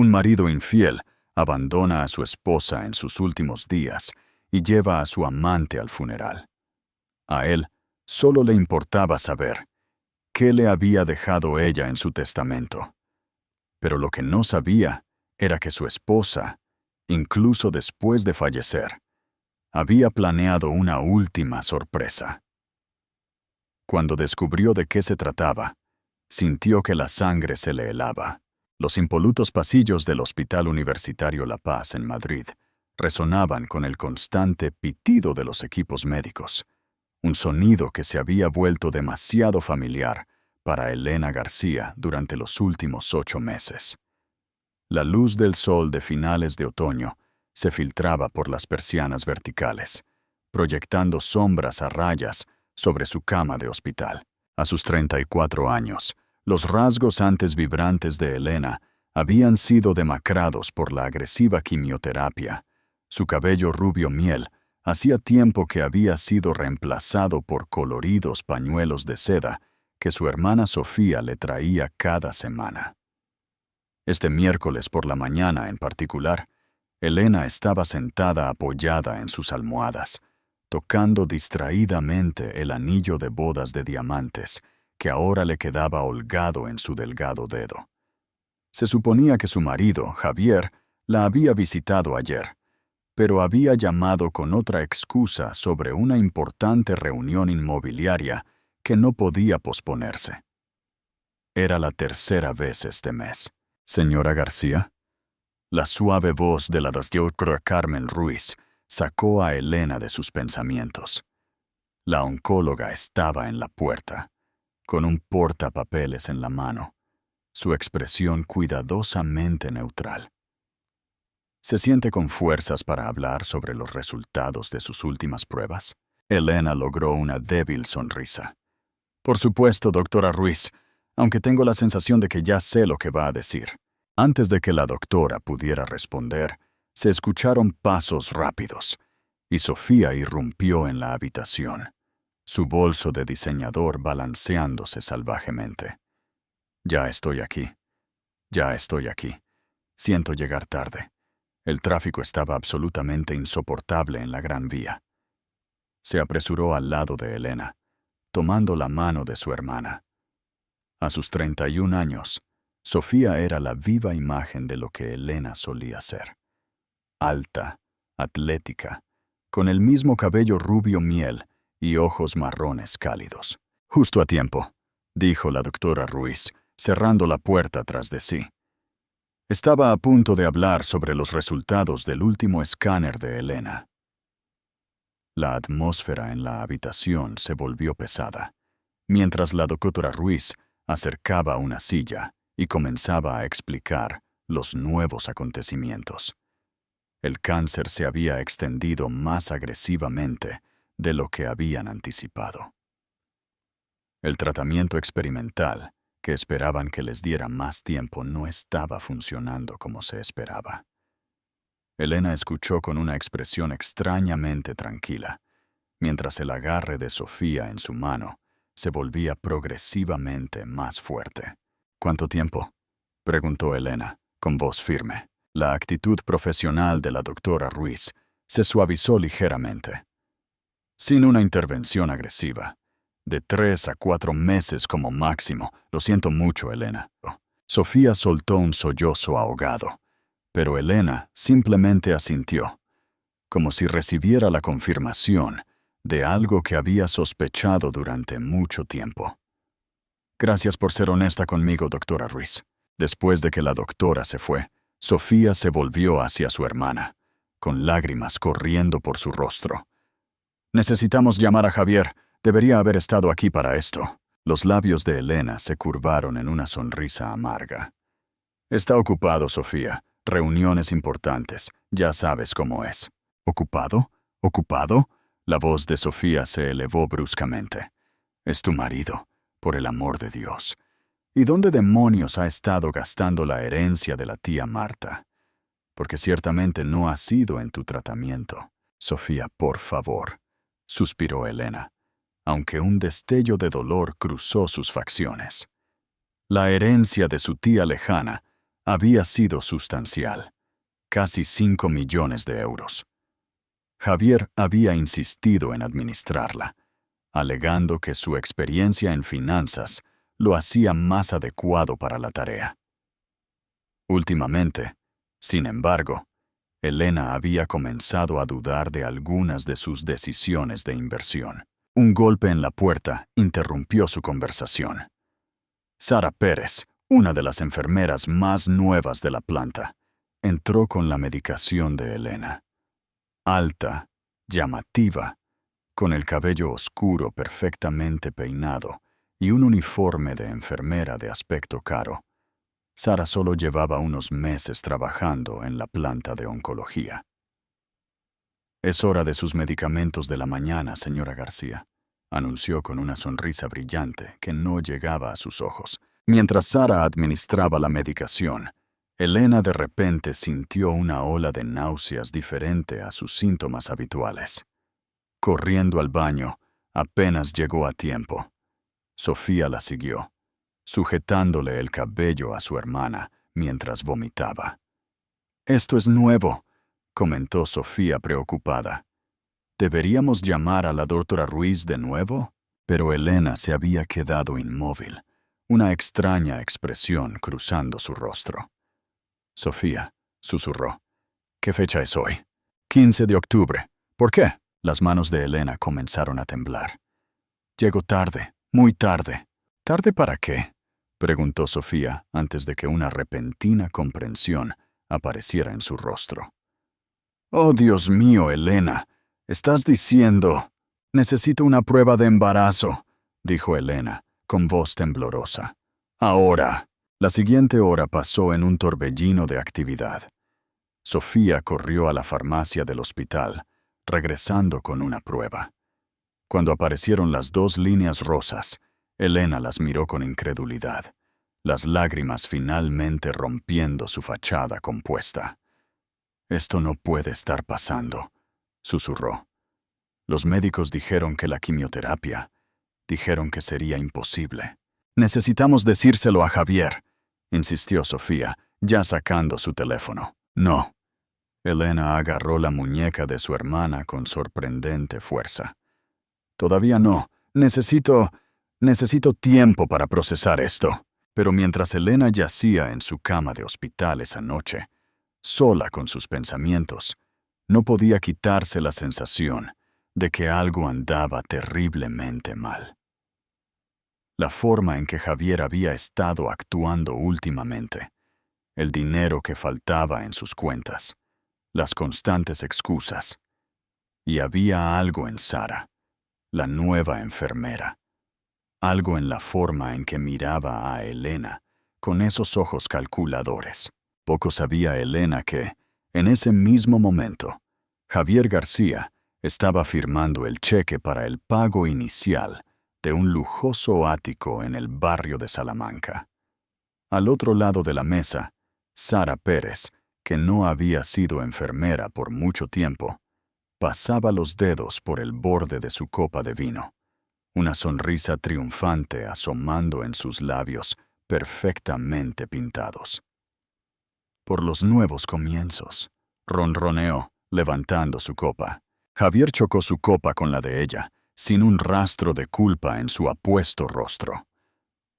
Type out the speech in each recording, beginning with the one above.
Un marido infiel abandona a su esposa en sus últimos días y lleva a su amante al funeral. A él solo le importaba saber qué le había dejado ella en su testamento. Pero lo que no sabía era que su esposa, incluso después de fallecer, había planeado una última sorpresa. Cuando descubrió de qué se trataba, sintió que la sangre se le helaba. Los impolutos pasillos del Hospital Universitario La Paz en Madrid resonaban con el constante pitido de los equipos médicos, un sonido que se había vuelto demasiado familiar para Elena García durante los últimos 8 meses. La luz del sol de finales de otoño se filtraba por las persianas verticales, proyectando sombras a rayas sobre su cama de hospital. A sus 34 años, los rasgos antes vibrantes de Elena habían sido demacrados por la agresiva quimioterapia. Su cabello rubio miel hacía tiempo que había sido reemplazado por coloridos pañuelos de seda que su hermana Sofía le traía cada semana. Este miércoles por la mañana en particular, Elena estaba sentada apoyada en sus almohadas, tocando distraídamente el anillo de bodas de diamantes que ahora le quedaba holgado en su delgado dedo. Se suponía que su marido, Javier, la había visitado ayer, pero había llamado con otra excusa sobre una importante reunión inmobiliaria que no podía posponerse. Era la tercera vez este mes. «Señora García». La suave voz de la doctora Carmen Ruiz sacó a Elena de sus pensamientos. La oncóloga estaba en la puerta, con un portapapeles en la mano, su expresión cuidadosamente neutral. ¿Se siente con fuerzas para hablar sobre los resultados de sus últimas pruebas? Elena logró una débil sonrisa. Por supuesto, doctora Ruiz, aunque tengo la sensación de que ya sé lo que va a decir. Antes de que la doctora pudiera responder, se escucharon pasos rápidos, y Sofía irrumpió en la habitación, su bolso de diseñador balanceándose salvajemente. «Ya estoy aquí. Ya estoy aquí. Siento llegar tarde. El tráfico estaba absolutamente insoportable en la Gran Vía». Se apresuró al lado de Elena, tomando la mano de su hermana. A sus 31 años, Sofía era la viva imagen de lo que Elena solía ser. Alta, atlética, con el mismo cabello rubio miel y ojos marrones cálidos. «Justo a tiempo», dijo la doctora Ruiz, cerrando la puerta tras de sí. Estaba a punto de hablar sobre los resultados del último escáner de Elena. La atmósfera en la habitación se volvió pesada, mientras la doctora Ruiz acercaba una silla y comenzaba a explicar los nuevos acontecimientos. El cáncer se había extendido más agresivamente de lo que habían anticipado. El tratamiento experimental, que esperaban que les diera más tiempo, no estaba funcionando como se esperaba. Elena escuchó con una expresión extrañamente tranquila, mientras el agarre de Sofía en su mano se volvía progresivamente más fuerte. «¿Cuánto tiempo?», preguntó Elena, con voz firme. La actitud profesional de la doctora Ruiz se suavizó ligeramente. «Sin una intervención agresiva. De 3 a 4 meses como máximo. Lo siento mucho, Elena». Sofía soltó un sollozo ahogado, pero Elena simplemente asintió, como si recibiera la confirmación de algo que había sospechado durante mucho tiempo. «Gracias por ser honesta conmigo, doctora Ruiz». Después de que la doctora se fue, Sofía se volvió hacia su hermana, con lágrimas corriendo por su rostro. «Necesitamos llamar a Javier. Debería haber estado aquí para esto». Los labios de Elena se curvaron en una sonrisa amarga. «Está ocupado, Sofía. Reuniones importantes. Ya sabes cómo es». «¿Ocupado? ¿Ocupado?». La voz de Sofía se elevó bruscamente. «Es tu marido, por el amor de Dios. ¿Y dónde demonios ha estado gastando la herencia de la tía Marta? Porque ciertamente no ha sido en tu tratamiento». «Sofía, por favor», suspiró Elena, aunque un destello de dolor cruzó sus facciones. La herencia de su tía lejana había sido sustancial, casi 5 millones de euros. Javier había insistido en administrarla, alegando que su experiencia en finanzas lo hacía más adecuado para la tarea. Últimamente, sin embargo, Elena había comenzado a dudar de algunas de sus decisiones de inversión. Un golpe en la puerta interrumpió su conversación. Sara Pérez, una de las enfermeras más nuevas de la planta, entró con la medicación de Elena. Alta, llamativa, con el cabello oscuro perfectamente peinado y un uniforme de enfermera de aspecto caro. Sara solo llevaba unos meses trabajando en la planta de oncología. «Es hora de sus medicamentos de la mañana, señora García», anunció con una sonrisa brillante que no llegaba a sus ojos. Mientras Sara administraba la medicación, Elena de repente sintió una ola de náuseas diferente a sus síntomas habituales. Corriendo al baño, apenas llegó a tiempo. Sofía la siguió, sujetándole el cabello a su hermana mientras vomitaba. «Esto es nuevo», comentó Sofía preocupada. «¿Deberíamos llamar a la doctora Ruiz de nuevo?» Pero Elena se había quedado inmóvil, una extraña expresión cruzando su rostro. Sofía susurró. «¿Qué fecha es hoy?» 15 de octubre. ¿Por qué?» Las manos de Elena comenzaron a temblar. «Llego tarde, muy tarde». «¿Tarde para qué?», preguntó Sofía antes de que una repentina comprensión apareciera en su rostro. «Oh, Dios mío, Elena, estás diciendo...» «Necesito una prueba de embarazo», dijo Elena, con voz temblorosa. «Ahora». La siguiente hora pasó en un torbellino de actividad. Sofía corrió a la farmacia del hospital, regresando con una prueba. Cuando aparecieron las 2 líneas rosas, Elena las miró con incredulidad, las lágrimas finalmente rompiendo su fachada compuesta. «Esto no puede estar pasando», susurró. «Los médicos dijeron que la quimioterapia, dijeron que sería imposible». «Necesitamos decírselo a Javier», insistió Sofía, ya sacando su teléfono. «No». Elena agarró la muñeca de su hermana con sorprendente fuerza. «Todavía no. Necesito tiempo para procesar esto». Pero mientras Elena yacía en su cama de hospital esa noche, sola con sus pensamientos, no podía quitarse la sensación de que algo andaba terriblemente mal. La forma en que Javier había estado actuando últimamente, el dinero que faltaba en sus cuentas, las constantes excusas. Y había algo en Sara, la nueva enfermera, algo en la forma en que miraba a Elena con esos ojos calculadores. Poco sabía Elena que, en ese mismo momento, Javier García estaba firmando el cheque para el pago inicial de un lujoso ático en el barrio de Salamanca. Al otro lado de la mesa, Sara Pérez, que no había sido enfermera por mucho tiempo, pasaba los dedos por el borde de su copa de vino, una sonrisa triunfante asomando en sus labios perfectamente pintados. «Por los nuevos comienzos», ronroneó, levantando su copa. Javier chocó su copa con la de ella, sin un rastro de culpa en su apuesto rostro.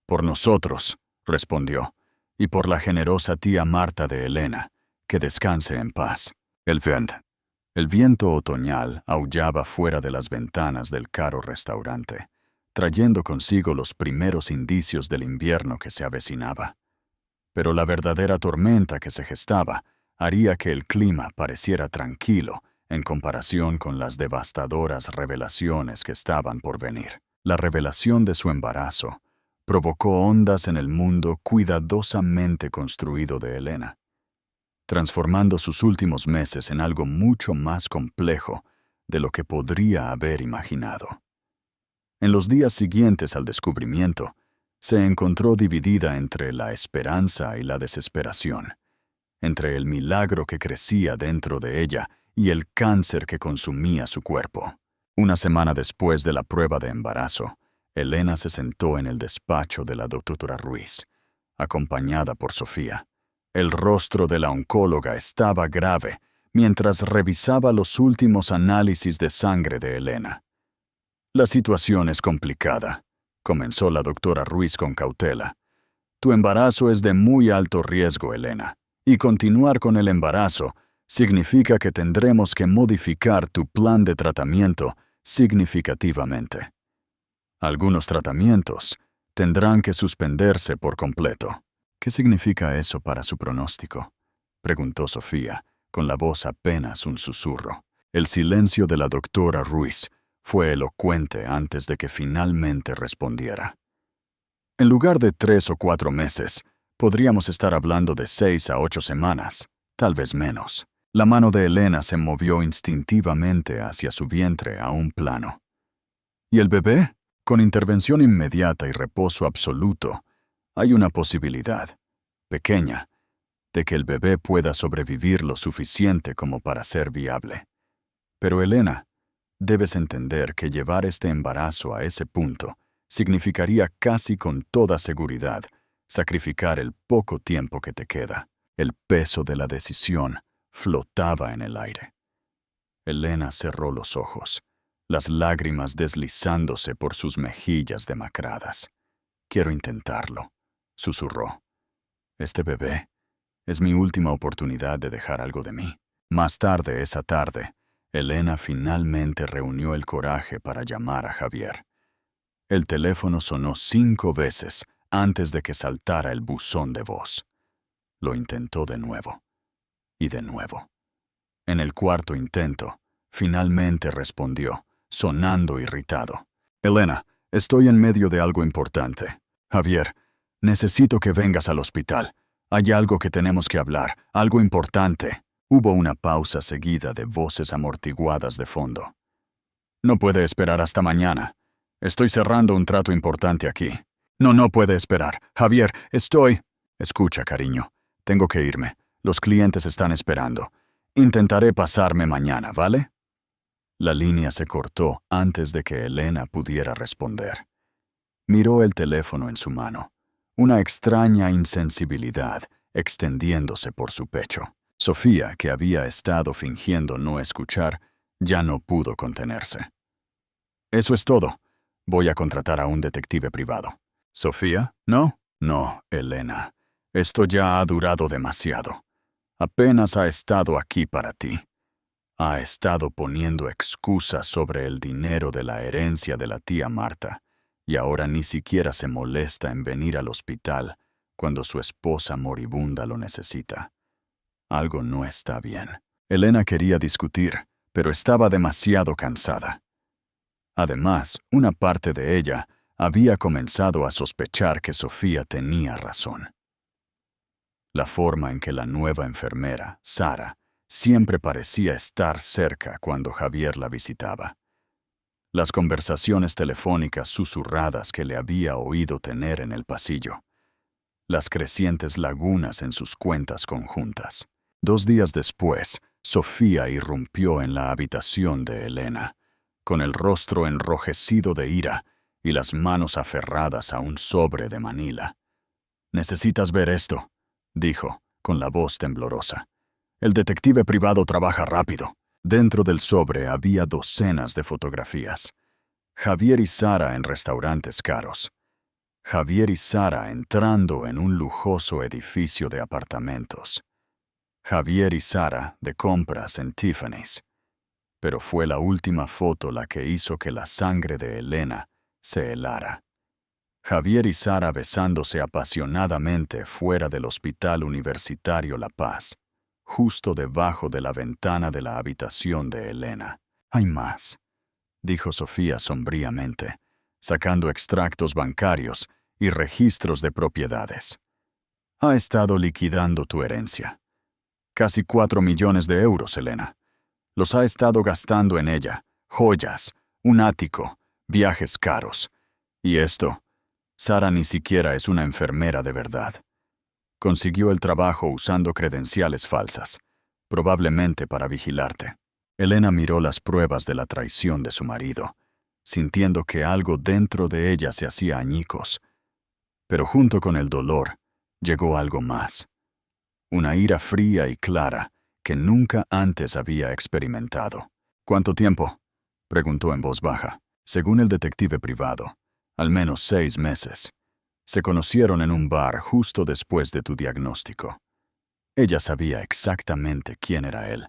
«Por nosotros», respondió, «y por la generosa tía Marta de Elena, que descanse en paz». El viento otoñal aullaba fuera de las ventanas del caro restaurante, trayendo consigo los primeros indicios del invierno que se avecinaba. Pero la verdadera tormenta que se gestaba haría que el clima pareciera tranquilo en comparación con las devastadoras revelaciones que estaban por venir. La revelación de su embarazo provocó ondas en el mundo cuidadosamente construido de Elena, transformando sus últimos meses en algo mucho más complejo de lo que podría haber imaginado. En los días siguientes al descubrimiento, se encontró dividida entre la esperanza y la desesperación, entre el milagro que crecía dentro de ella y el cáncer que consumía su cuerpo. Una semana después de la prueba de embarazo, Elena se sentó en el despacho de la doctora Ruiz, acompañada por Sofía, El rostro de la oncóloga estaba grave mientras revisaba los últimos análisis de sangre de Elena. La situación es complicada, comenzó la doctora Ruiz con cautela. Tu embarazo es de muy alto riesgo, Elena, y continuar con el embarazo significa que tendremos que modificar tu plan de tratamiento significativamente. Algunos tratamientos tendrán que suspenderse por completo. ¿Qué significa eso para su pronóstico?, preguntó Sofía, con la voz apenas un susurro. El silencio de la doctora Ruiz fue elocuente antes de que finalmente respondiera. En lugar de 3 o 4 meses, podríamos estar hablando de 6 a 8 semanas, tal vez menos. La mano de Elena se movió instintivamente hacia su vientre a un plano. ¿Y el bebé? Con intervención inmediata y reposo absoluto, hay una posibilidad, pequeña, de que el bebé pueda sobrevivir lo suficiente como para ser viable. Pero Elena, debes entender que llevar este embarazo a ese punto significaría casi con toda seguridad sacrificar el poco tiempo que te queda. El peso de la decisión flotaba en el aire. Elena cerró los ojos, las lágrimas deslizándose por sus mejillas demacradas. Quiero intentarlo, susurró. Este bebé es mi última oportunidad de dejar algo de mí. Más tarde esa tarde, Elena finalmente reunió el coraje para llamar a Javier. El teléfono sonó 5 veces antes de que saltara el buzón de voz. Lo intentó de nuevo. Y de nuevo. En el cuarto intento, finalmente respondió, sonando irritado. Elena, estoy en medio de algo importante. Javier, necesito que vengas al hospital. Hay algo que tenemos que hablar, algo importante. Hubo una pausa seguida de voces amortiguadas de fondo. No puede esperar hasta mañana. Estoy cerrando un trato importante aquí. No puede esperar. Javier, estoy... Escucha, cariño. Tengo que irme. Los clientes están esperando. Intentaré pasarme mañana, ¿vale? La línea se cortó antes de que Elena pudiera responder. Miró el teléfono en su mano. Una extraña insensibilidad extendiéndose por su pecho. Sofía, que había estado fingiendo no escuchar, ya no pudo contenerse. Eso es todo. Voy a contratar a un detective privado. ¿Sofía? ¿No? No, Elena. Esto ya ha durado demasiado. Apenas ha estado aquí para ti. Ha estado poniendo excusas sobre el dinero de la herencia de la tía Marta, y ahora ni siquiera se molesta en venir al hospital cuando su esposa moribunda lo necesita. Algo no está bien. Elena quería discutir, pero estaba demasiado cansada. Además, una parte de ella había comenzado a sospechar que Sofía tenía razón. La forma en que la nueva enfermera, Sara, siempre parecía estar cerca cuando Javier la visitaba. Las conversaciones telefónicas susurradas que le había oído tener en el pasillo. Las crecientes lagunas en sus cuentas conjuntas. 2 días después, Sofía irrumpió en la habitación de Elena, con el rostro enrojecido de ira y las manos aferradas a un sobre de Manila. «Necesitas ver esto», dijo, con la voz temblorosa. «El detective privado trabaja rápido». Dentro del sobre había docenas de fotografías. Javier y Sara en restaurantes caros. Javier y Sara entrando en un lujoso edificio de apartamentos. Javier y Sara de compras en Tiffany's. Pero fue la última foto la que hizo que la sangre de Elena se helara. Javier y Sara besándose apasionadamente fuera del Hospital Universitario La Paz, justo debajo de la ventana de la habitación de Elena. «Hay más», dijo Sofía sombríamente, sacando extractos bancarios y registros de propiedades. «Ha estado liquidando tu herencia. Casi 4 millones de euros, Elena. Los ha estado gastando en ella, joyas, un ático, viajes caros. Y esto, Sara ni siquiera es una enfermera de verdad. Consiguió el trabajo usando credenciales falsas, probablemente para vigilarte». Elena miró las pruebas de la traición de su marido, sintiendo que algo dentro de ella se hacía añicos. Pero junto con el dolor, llegó algo más. una ira fría y clara que nunca antes había experimentado. ¿Cuánto tiempo?, preguntó en voz baja. Según el detective privado, al menos 6 meses. Se conocieron en un bar justo después de tu diagnóstico. Ella sabía exactamente quién era él,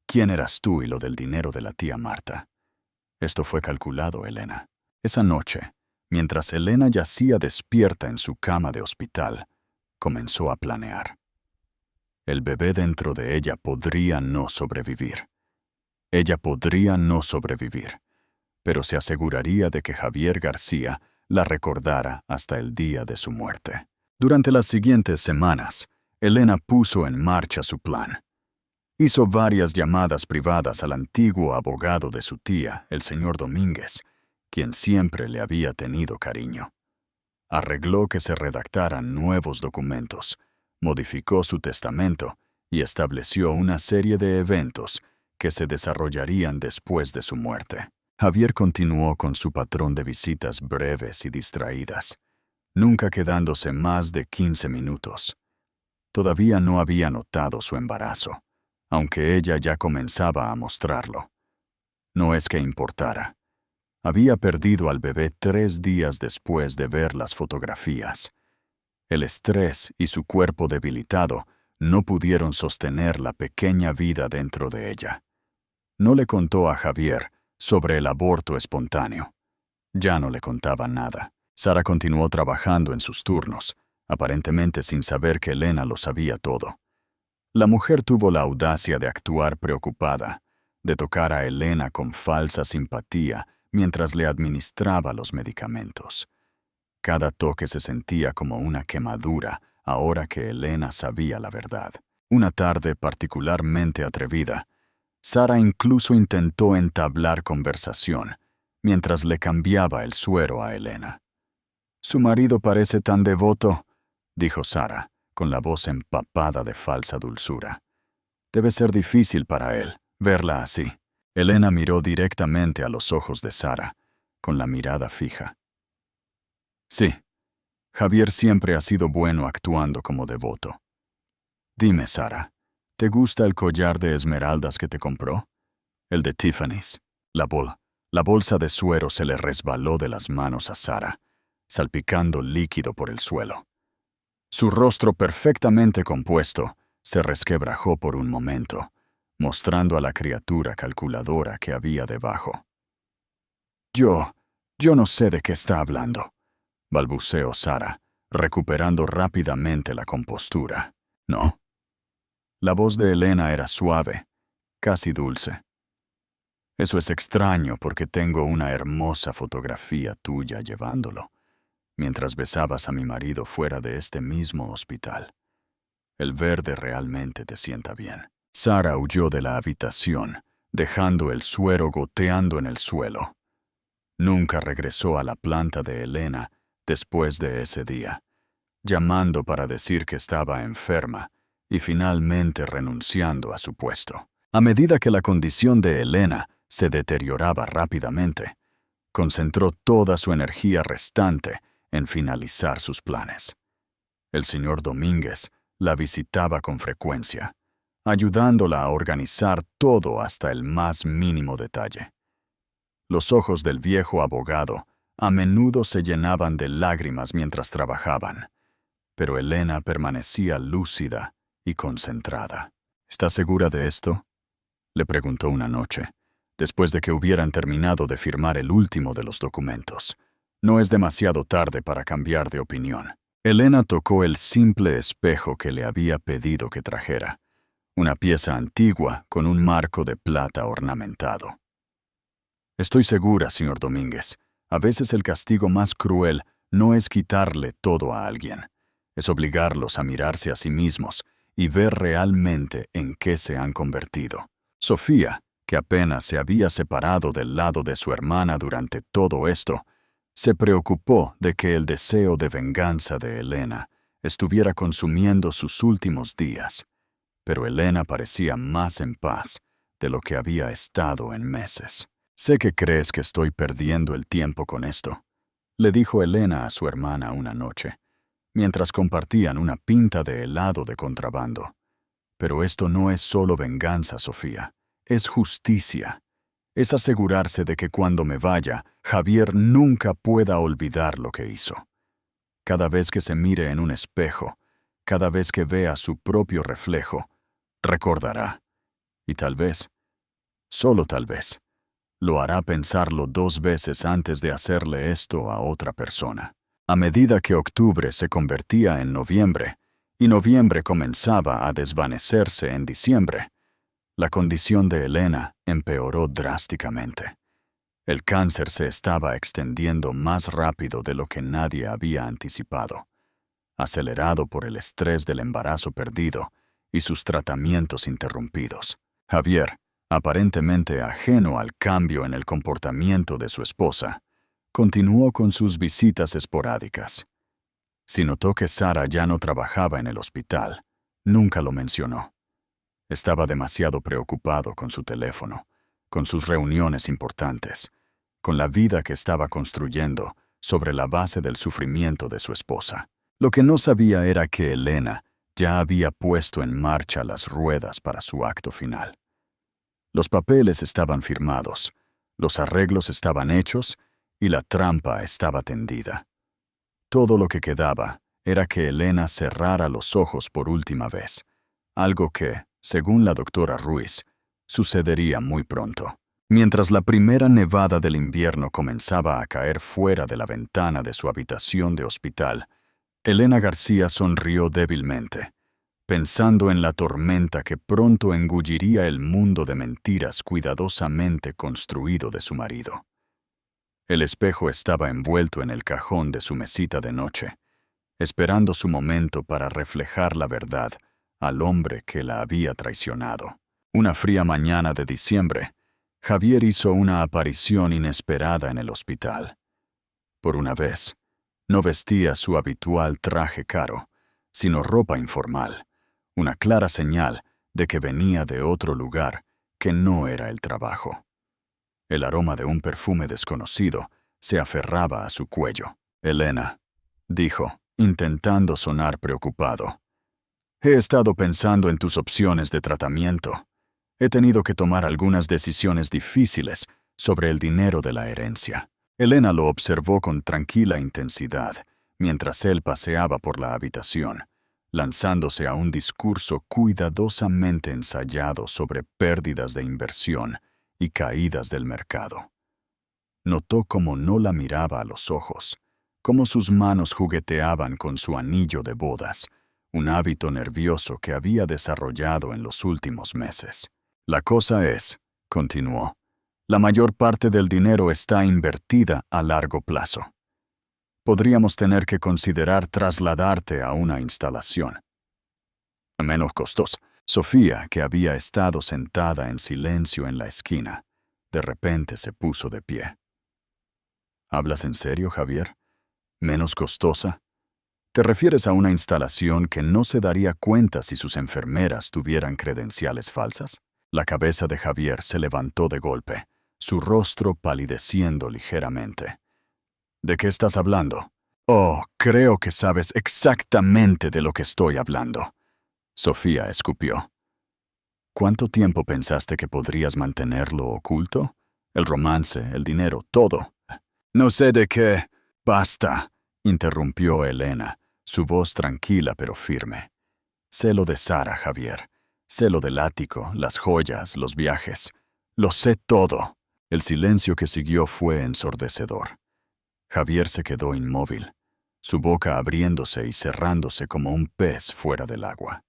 quién eras tú y lo del dinero de la tía Marta. Esto fue calculado, Elena. Esa noche, mientras Elena yacía despierta en su cama de hospital, comenzó a planear. El bebé dentro de ella podría no sobrevivir. Ella podría no sobrevivir, pero se aseguraría de que Javier García la recordara hasta el día de su muerte. Durante las siguientes semanas, Elena puso en marcha su plan. Hizo varias llamadas privadas al antiguo abogado de su tía, el señor Domínguez, quien siempre le había tenido cariño. Arregló que se redactaran nuevos documentos, modificó su testamento y estableció una serie de eventos que se desarrollarían después de su muerte. Javier continuó con su patrón de visitas breves y distraídas, nunca quedándose más de 15 minutos. Todavía no había notado su embarazo, aunque ella ya comenzaba a mostrarlo. No es que importara. Había perdido al bebé 3 días después de ver las fotografías. El estrés y su cuerpo debilitado no pudieron sostener la pequeña vida dentro de ella. No le contó a Javier sobre el aborto espontáneo. Ya no le contaba nada. Sara continuó trabajando en sus turnos, aparentemente sin saber que Elena lo sabía todo. La mujer tuvo la audacia de actuar preocupada, de tocar a Elena con falsa simpatía mientras le administraba los medicamentos. Cada toque se sentía como una quemadura ahora que Elena sabía la verdad. Una tarde particularmente atrevida, Sara incluso intentó entablar conversación mientras le cambiaba el suero a Elena. «Su marido parece tan devoto», dijo Sara, con la voz empapada de falsa dulzura. «Debe ser difícil para él verla así». Elena miró directamente a los ojos de Sara, con la mirada fija. «Sí, Javier siempre ha sido bueno actuando como devoto. Dime, Sara, ¿te gusta el collar de esmeraldas que te compró? El de Tiffany's». La bolsa de suero se le resbaló de las manos a Sara, salpicando líquido por el suelo. Su rostro perfectamente compuesto se resquebrajó por un momento, mostrando a la criatura calculadora que había debajo. Yo no sé de qué está hablando», balbuceó Sara, recuperando rápidamente la compostura. «¿No?». La voz de Elena era suave, casi dulce. «Eso es extraño porque tengo una hermosa fotografía tuya llevándolo, mientras besabas a mi marido fuera de este mismo hospital. El verde realmente te sienta bien». Sara huyó de la habitación, dejando el suero goteando en el suelo. Nunca regresó a la planta de Elena después de ese día, llamando para decir que estaba enferma y finalmente renunciando a su puesto. A medida que la condición de Elena se deterioraba rápidamente, concentró toda su energía restante en finalizar sus planes. El señor Domínguez la visitaba con frecuencia, ayudándola a organizar todo hasta el más mínimo detalle. Los ojos del viejo abogado a menudo se llenaban de lágrimas mientras trabajaban, pero Elena permanecía lúcida y concentrada. «¿Estás segura de esto?», le preguntó una noche, después de que hubieran terminado de firmar el último de los documentos. «No es demasiado tarde para cambiar de opinión». Elena tocó el simple espejo que le había pedido que trajera, una pieza antigua con un marco de plata ornamentado. «Estoy segura, señor Domínguez. A veces el castigo más cruel no es quitarle todo a alguien, es obligarlos a mirarse a sí mismos y ver realmente en qué se han convertido». Sofía, que apenas se había separado del lado de su hermana durante todo esto, se preocupó de que el deseo de venganza de Elena estuviera consumiendo sus últimos días, pero Elena parecía más en paz de lo que había estado en meses. «Sé que crees que estoy perdiendo el tiempo con esto», le dijo Elena a su hermana una noche, mientras compartían una pinta de helado de contrabando. Pero esto no es solo venganza, Sofía. Es justicia. Es asegurarse de que cuando me vaya, Javier nunca pueda olvidar lo que hizo. Cada vez que se mire en un espejo, cada vez que vea su propio reflejo, recordará. Y tal vez, solo tal vez, lo hará pensarlo 2 veces antes de hacerle esto a otra persona. A medida que octubre se convertía en noviembre, y noviembre comenzaba a desvanecerse en diciembre, la condición de Elena empeoró drásticamente. El cáncer se estaba extendiendo más rápido de lo que nadie había anticipado, acelerado por el estrés del embarazo perdido y sus tratamientos interrumpidos. Javier, aparentemente ajeno al cambio en el comportamiento de su esposa, continuó con sus visitas esporádicas. Si notó que Sara ya no trabajaba en el hospital, nunca lo mencionó. Estaba demasiado preocupado con su teléfono, con sus reuniones importantes, con la vida que estaba construyendo sobre la base del sufrimiento de su esposa. Lo que no sabía era que Elena ya había puesto en marcha las ruedas para su acto final. Los papeles estaban firmados, los arreglos estaban hechos y la trampa estaba tendida. Todo lo que quedaba era que Elena cerrara los ojos por última vez, algo que, según la doctora Ruiz, sucedería muy pronto. Mientras la primera nevada del invierno comenzaba a caer fuera de la ventana de su habitación de hospital, Elena García sonrió débilmente, pensando en la tormenta que pronto engulliría el mundo de mentiras cuidadosamente construido de su marido. El espejo estaba envuelto en el cajón de su mesita de noche, esperando su momento para reflejar la verdad al hombre que la había traicionado. Una fría mañana de diciembre, Javier hizo una aparición inesperada en el hospital. Por una vez, no vestía su habitual traje caro, sino ropa informal, una clara señal de que venía de otro lugar que no era el trabajo. El aroma de un perfume desconocido se aferraba a su cuello. «Elena», dijo, intentando sonar preocupado, «he estado pensando en tus opciones de tratamiento. He tenido que tomar algunas decisiones difíciles sobre el dinero de la herencia». Elena lo observó con tranquila intensidad mientras él paseaba por la habitación, lanzándose a un discurso cuidadosamente ensayado sobre pérdidas de inversión y caídas del mercado. Notó cómo no la miraba a los ojos, cómo sus manos jugueteaban con su anillo de bodas, un hábito nervioso que había desarrollado en los últimos meses. «La cosa es», continuó, «la mayor parte del dinero está invertida a largo plazo. Podríamos tener que considerar trasladarte a una instalación menos costosa». Sofía, que había estado sentada en silencio en la esquina, de repente se puso de pie. «¿Hablas en serio, Javier? ¿Menos costosa? ¿Te refieres a una instalación que no se daría cuenta si sus enfermeras tuvieran credenciales falsas?» La cabeza de Javier se levantó de golpe, su rostro palideciendo ligeramente. «¿De qué estás hablando?» «Oh, creo que sabes exactamente de lo que estoy hablando», Sofía escupió. «¿Cuánto tiempo pensaste que podrías mantenerlo oculto? El romance, el dinero, todo». «No sé de qué». «Basta», interrumpió Elena, su voz tranquila pero firme. «Sé lo de Sara, Javier. Sé lo del ático, las joyas, los viajes. Lo sé todo». El silencio que siguió fue ensordecedor. Javier se quedó inmóvil, su boca abriéndose y cerrándose como un pez fuera del agua.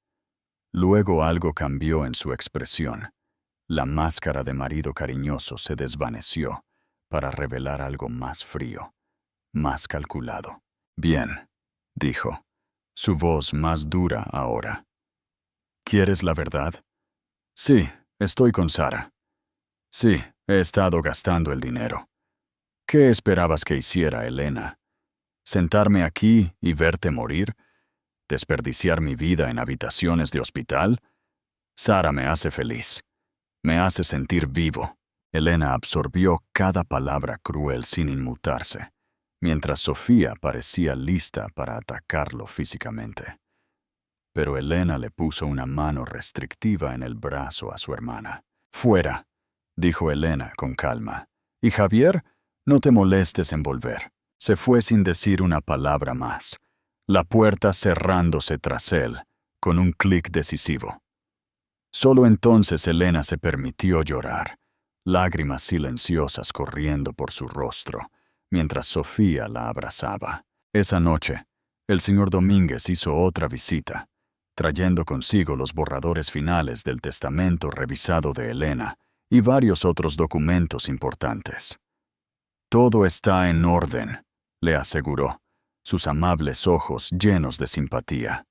Luego algo cambió en su expresión. La máscara de marido cariñoso se desvaneció para revelar algo más frío, más calculado. «Bien», dijo, su voz más dura ahora. «¿Quieres la verdad?» «Sí, estoy con Sara. Sí, he estado gastando el dinero». «¿Qué esperabas que hiciera, Elena? ¿Sentarme aquí y verte morir? ¿Desperdiciar mi vida en habitaciones de hospital? Sara me hace feliz. Me hace sentir vivo». Elena absorbió cada palabra cruel sin inmutarse, mientras Sofía parecía lista para atacarlo físicamente. pero Elena le puso una mano restrictiva en el brazo a su hermana. «Fuera», dijo Elena con calma. «Y Javier, no te molestes en volver». Se fue sin decir una palabra más, la puerta cerrándose tras él, con un clic decisivo. Solo entonces Elena se permitió llorar, lágrimas silenciosas corriendo por su rostro, mientras Sofía la abrazaba. Esa noche, el señor Domínguez hizo otra visita, trayendo consigo los borradores finales del testamento revisado de Elena y varios otros documentos importantes. «Todo está en orden», le aseguró, sus amables ojos llenos de simpatía.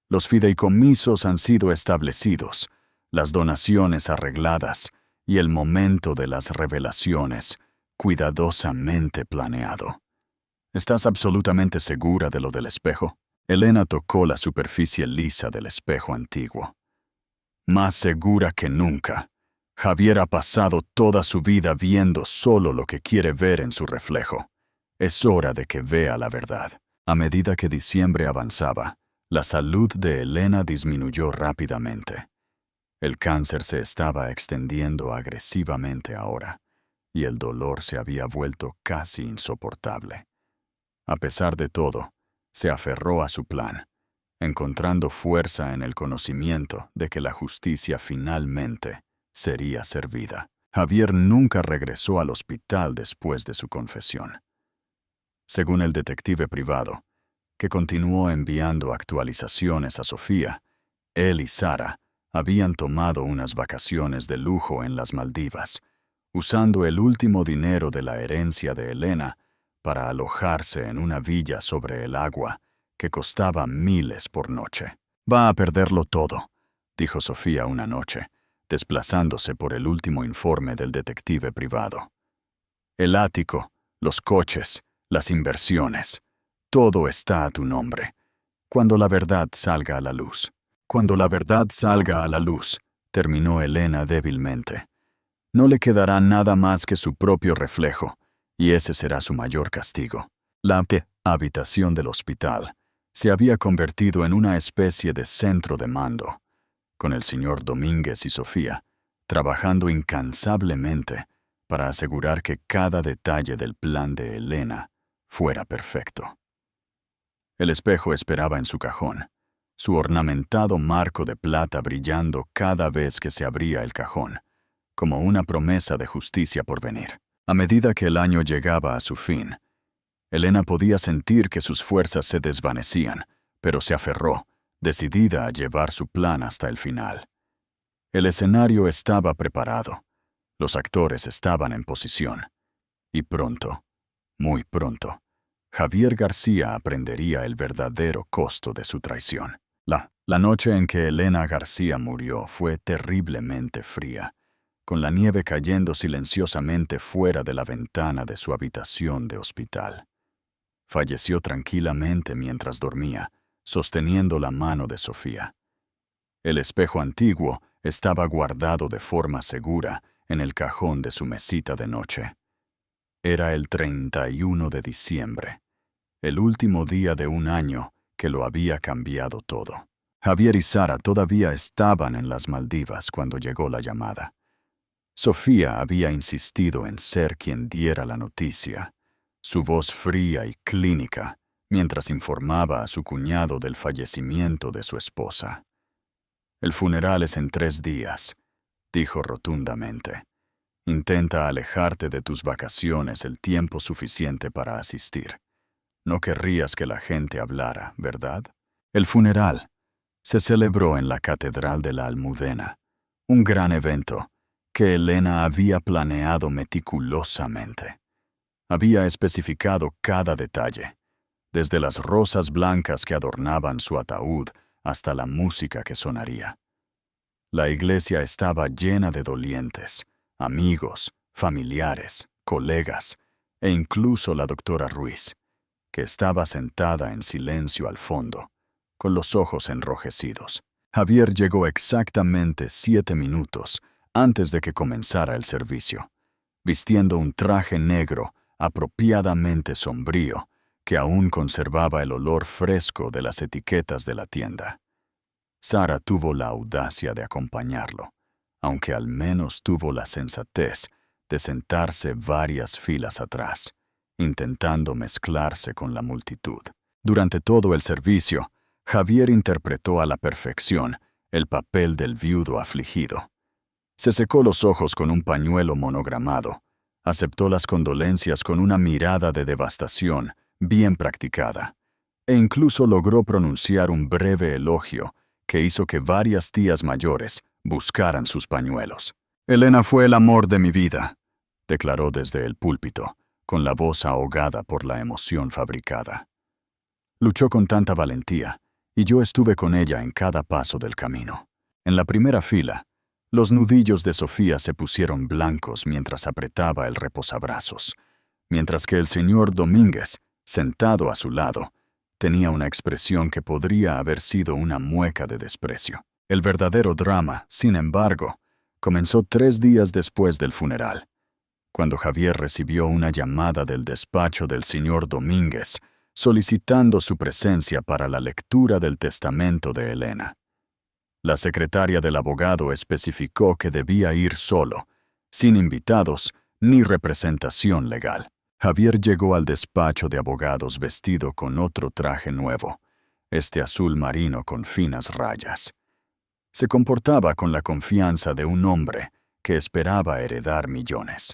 «Los fideicomisos han sido establecidos, las donaciones arregladas y el momento de las revelaciones cuidadosamente planeado. ¿Estás absolutamente segura de lo del espejo?» Elena tocó la superficie lisa del espejo antiguo. «Más segura que nunca. Javier ha pasado toda su vida viendo solo lo que quiere ver en su reflejo. Es hora de que vea la verdad». A medida que diciembre avanzaba, la salud de Elena disminuyó rápidamente. El cáncer se estaba extendiendo agresivamente ahora, y el dolor se había vuelto casi insoportable. A pesar de todo, se aferró a su plan, encontrando fuerza en el conocimiento de que la justicia finalmente sería servida. Javier nunca regresó al hospital después de su confesión. Según el detective privado, que continuó enviando actualizaciones a Sofía, él y Sara habían tomado unas vacaciones de lujo en las Maldivas, usando el último dinero de la herencia de Elena para alojarse en una villa sobre el agua que costaba miles por noche. «Va a perderlo todo», dijo Sofía una noche, desplazándose por el último informe del detective privado. «El ático, los coches, las inversiones, todo está a tu nombre. Cuando la verdad salga a la luz». «Cuando la verdad salga a la luz», terminó Elena débilmente. «No le quedará nada más que su propio reflejo, y ese será su mayor castigo». La habitación del hospital se había convertido en una especie de centro de mando, con el señor Domínguez y Sofía, trabajando incansablemente para asegurar que cada detalle del plan de Elena fuera perfecto. El espejo esperaba en su cajón, su ornamentado marco de plata brillando cada vez que se abría el cajón, como una promesa de justicia por venir. A medida que el año llegaba a su fin, Elena podía sentir que sus fuerzas se desvanecían, pero se aferró, decidida a llevar su plan hasta el final. El escenario estaba preparado, los actores estaban en posición, y pronto, muy pronto, Javier García aprendería el verdadero costo de su traición. La noche en que Elena García murió fue terriblemente fría, con la nieve cayendo silenciosamente fuera de la ventana de su habitación de hospital. Falleció tranquilamente mientras dormía, sosteniendo la mano de Sofía. El espejo antiguo estaba guardado de forma segura en el cajón de su mesita de noche. Era el 31 de diciembre, el último día de un año que lo había cambiado todo. Javier y Sara todavía estaban en las Maldivas cuando llegó la llamada. Sofía había insistido en ser quien diera la noticia, su voz fría y clínica, mientras informaba a su cuñado del fallecimiento de su esposa. «El funeral es en 3 días», dijo rotundamente. «Intenta alejarte de tus vacaciones el tiempo suficiente para asistir. No querrías que la gente hablara, ¿verdad?» El funeral se celebró en la Catedral de la Almudena, un gran evento que Elena había planeado meticulosamente. Había especificado cada detalle, desde las rosas blancas que adornaban su ataúd hasta la música que sonaría. La iglesia estaba llena de dolientes, amigos, familiares, colegas, e incluso la doctora Ruiz, que estaba sentada en silencio al fondo, con los ojos enrojecidos. Javier llegó exactamente 7 minutos antes de que comenzara el servicio, vistiendo un traje negro apropiadamente sombrío que aún conservaba el olor fresco de las etiquetas de la tienda. Sara tuvo la audacia de acompañarlo, aunque al menos tuvo la sensatez de sentarse varias filas atrás, intentando mezclarse con la multitud. Durante todo el servicio, Javier interpretó a la perfección el papel del viudo afligido. Se secó los ojos con un pañuelo monogramado, aceptó las condolencias con una mirada de devastación bien practicada, e incluso logró pronunciar un breve elogio que hizo que varias tías mayores buscaran sus pañuelos. «Elena fue el amor de mi vida», declaró desde el púlpito, con la voz ahogada por la emoción fabricada. Luchó con tanta valentía, y yo estuve con ella en cada paso del camino. En la primera fila, los nudillos de Sofía se pusieron blancos mientras apretaba el reposabrazos, mientras que el señor Domínguez, sentado a su lado, tenía una expresión que podría haber sido una mueca de desprecio. El verdadero drama, sin embargo, comenzó 3 días después del funeral, cuando Javier recibió una llamada del despacho del señor Domínguez solicitando su presencia para la lectura del testamento de Elena. La secretaria del abogado especificó que debía ir solo, sin invitados ni representación legal. Javier llegó al despacho de abogados vestido con otro traje nuevo, este azul marino con finas rayas. Se comportaba con la confianza de un hombre que esperaba heredar millones.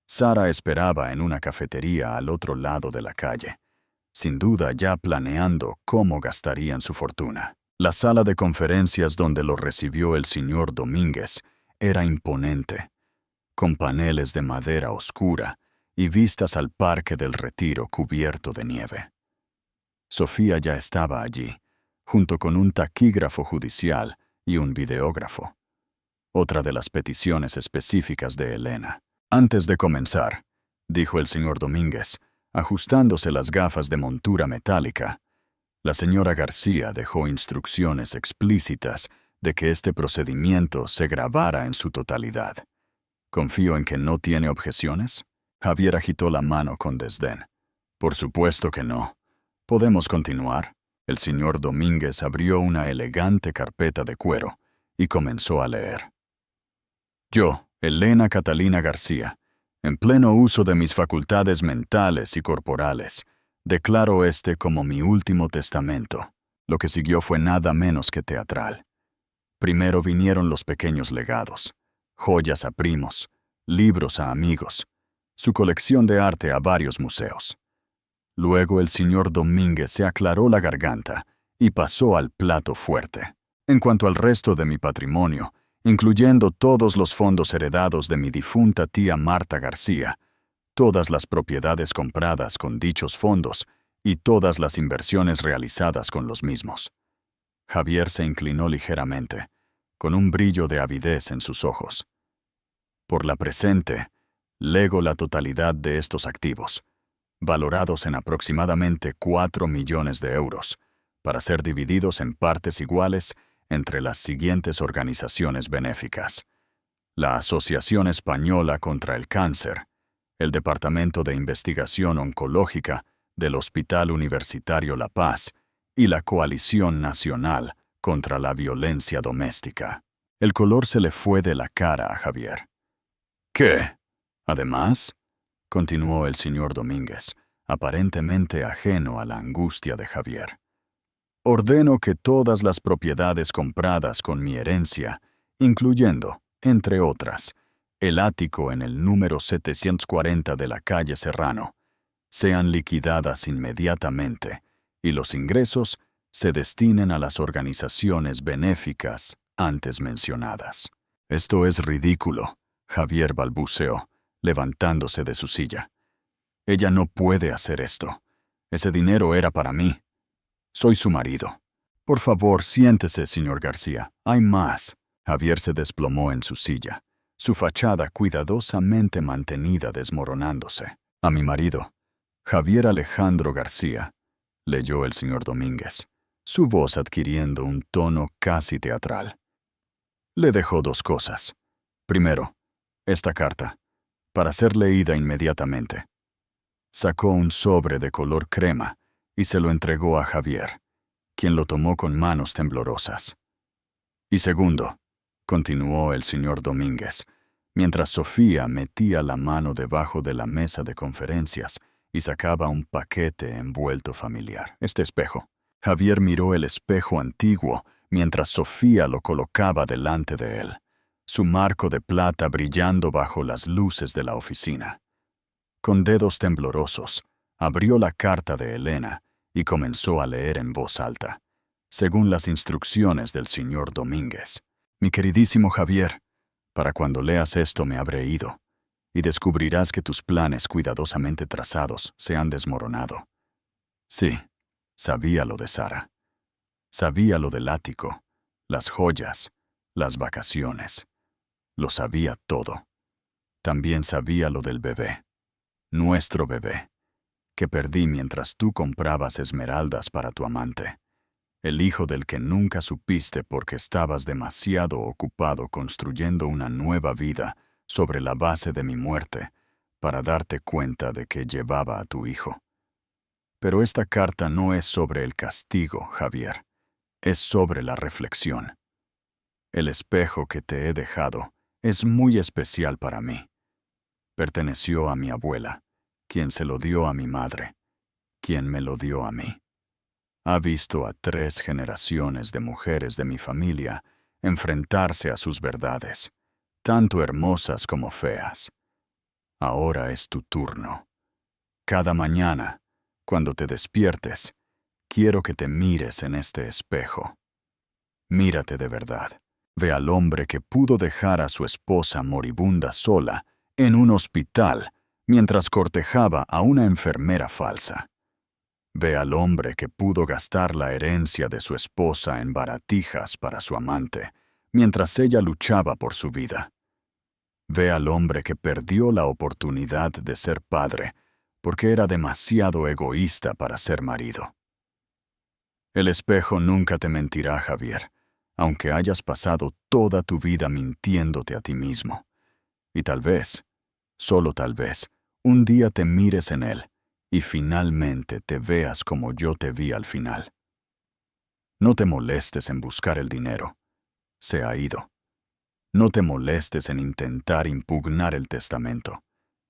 Sara esperaba en una cafetería al otro lado de la calle, sin duda ya planeando cómo gastarían su fortuna. La sala de conferencias donde lo recibió el señor Domínguez era imponente, con paneles de madera oscura y vistas al Parque del Retiro cubierto de nieve. Sofía ya estaba allí, junto con un taquígrafo judicial y un videógrafo. Otra de las peticiones específicas de Elena. «Antes de comenzar», dijo el señor Domínguez, ajustándose las gafas de montura metálica, la señora García dejó instrucciones explícitas de que este procedimiento se grabara en su totalidad. «Confío en que no tiene objeciones». Javier agitó la mano con desdén. «Por supuesto que no. ¿Podemos continuar?» El señor Domínguez abrió una elegante carpeta de cuero y comenzó a leer. «Yo, Elena Catalina García, en pleno uso de mis facultades mentales y corporales, declaro este como mi último testamento». Lo que siguió fue nada menos que teatral. Primero vinieron los pequeños legados, joyas a primos, libros a amigos, su colección de arte a varios museos. Luego el señor Domínguez se aclaró la garganta y pasó al plato fuerte. «En cuanto al resto de mi patrimonio, incluyendo todos los fondos heredados de mi difunta tía Marta García, todas las propiedades compradas con dichos fondos y todas las inversiones realizadas con los mismos». Javier se inclinó ligeramente, con un brillo de avidez en sus ojos. «Por la presente, lego la totalidad de estos activos, valorados en aproximadamente 4 millones de euros, para ser divididos en partes iguales entre las siguientes organizaciones benéficas: la Asociación Española contra el Cáncer, el Departamento de Investigación Oncológica del Hospital Universitario La Paz y la Coalición Nacional contra la Violencia Doméstica». El color se le fue de la cara a Javier. «¿Qué? Además», continuó el señor Domínguez, aparentemente ajeno a la angustia de Javier, «ordeno que todas las propiedades compradas con mi herencia, incluyendo, entre otras, el ático en el número 740 de la calle Serrano, sean liquidadas inmediatamente y los ingresos se destinen a las organizaciones benéficas antes mencionadas». «Esto es ridículo», Javier balbuceó, levantándose de su silla. «Ella no puede hacer esto. Ese dinero era para mí. Soy su marido». «Por favor, siéntese, señor García. Hay más». Javier se desplomó en su silla, su fachada cuidadosamente mantenida desmoronándose. «A mi marido, Javier Alejandro García», leyó el señor Domínguez, su voz adquiriendo un tono casi teatral. «Le dejo 2 cosas. Primero, esta carta, para ser leída inmediatamente». Sacó un sobre de color crema y se lo entregó a Javier, quien lo tomó con manos temblorosas. Y segundo, continuó el señor Domínguez, mientras Sofía metía la mano debajo de la mesa de conferencias y sacaba un paquete envuelto familiar. Este espejo. Javier miró el espejo antiguo mientras Sofía lo colocaba delante de él, su marco de plata brillando bajo las luces de la oficina. Con dedos temblorosos, abrió la carta de Elena y comenzó a leer en voz alta, según las instrucciones del señor Domínguez. Mi queridísimo Javier, para cuando leas esto me habré ido, y descubrirás que tus planes cuidadosamente trazados se han desmoronado. Sí, sabía lo de Sara. Sabía lo del ático, las joyas, las vacaciones. Lo sabía todo. También sabía lo del bebé, nuestro bebé, que perdí mientras tú comprabas esmeraldas para tu amante, el hijo del que nunca supiste porque estabas demasiado ocupado construyendo una nueva vida sobre la base de mi muerte para darte cuenta de que llevaba a tu hijo. Pero esta carta no es sobre el castigo, Javier, es sobre la reflexión. El espejo que te he dejado es muy especial para mí. Perteneció a mi abuela, quien se lo dio a mi madre, quien me lo dio a mí. Ha visto a 3 generaciones de mujeres de mi familia enfrentarse a sus verdades, tanto hermosas como feas. Ahora es tu turno. Cada mañana, cuando te despiertes, quiero que te mires en este espejo. Mírate de verdad. Ve al hombre que pudo dejar a su esposa moribunda sola en un hospital mientras cortejaba a una enfermera falsa. Ve al hombre que pudo gastar la herencia de su esposa en baratijas para su amante, mientras ella luchaba por su vida. Ve al hombre que perdió la oportunidad de ser padre porque era demasiado egoísta para ser marido. El espejo nunca te mentirá, Javier, aunque hayas pasado toda tu vida mintiéndote a ti mismo. Y tal vez, solo tal vez, un día te mires en él y finalmente te veas como yo te vi al final. No te molestes en buscar el dinero. Se ha ido. No te molestes en intentar impugnar el testamento.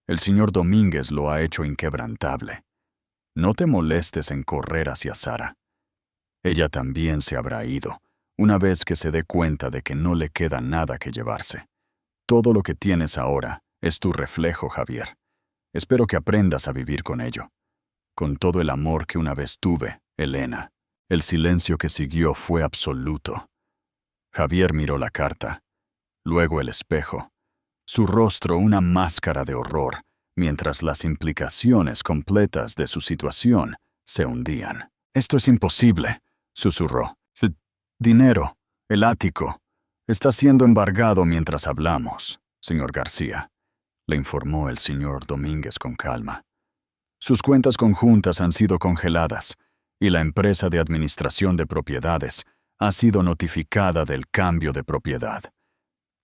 El señor Domínguez lo ha hecho inquebrantable. No te molestes en correr hacia Sara. Ella también se habrá ido, una vez que se dé cuenta de que no le queda nada que llevarse. Todo lo que tienes ahora es tu reflejo, Javier. Espero que aprendas a vivir con ello. Con todo el amor que una vez tuve, Elena. El silencio que siguió fue absoluto. Javier miró la carta, luego el espejo, su rostro una máscara de horror, mientras las implicaciones completas de su situación se hundían. «Esto es imposible», susurró. «Dinero, el ático, está siendo embargado mientras hablamos, señor García», le informó el señor Domínguez con calma. «Sus cuentas conjuntas han sido congeladas y la empresa de administración de propiedades ha sido notificada del cambio de propiedad.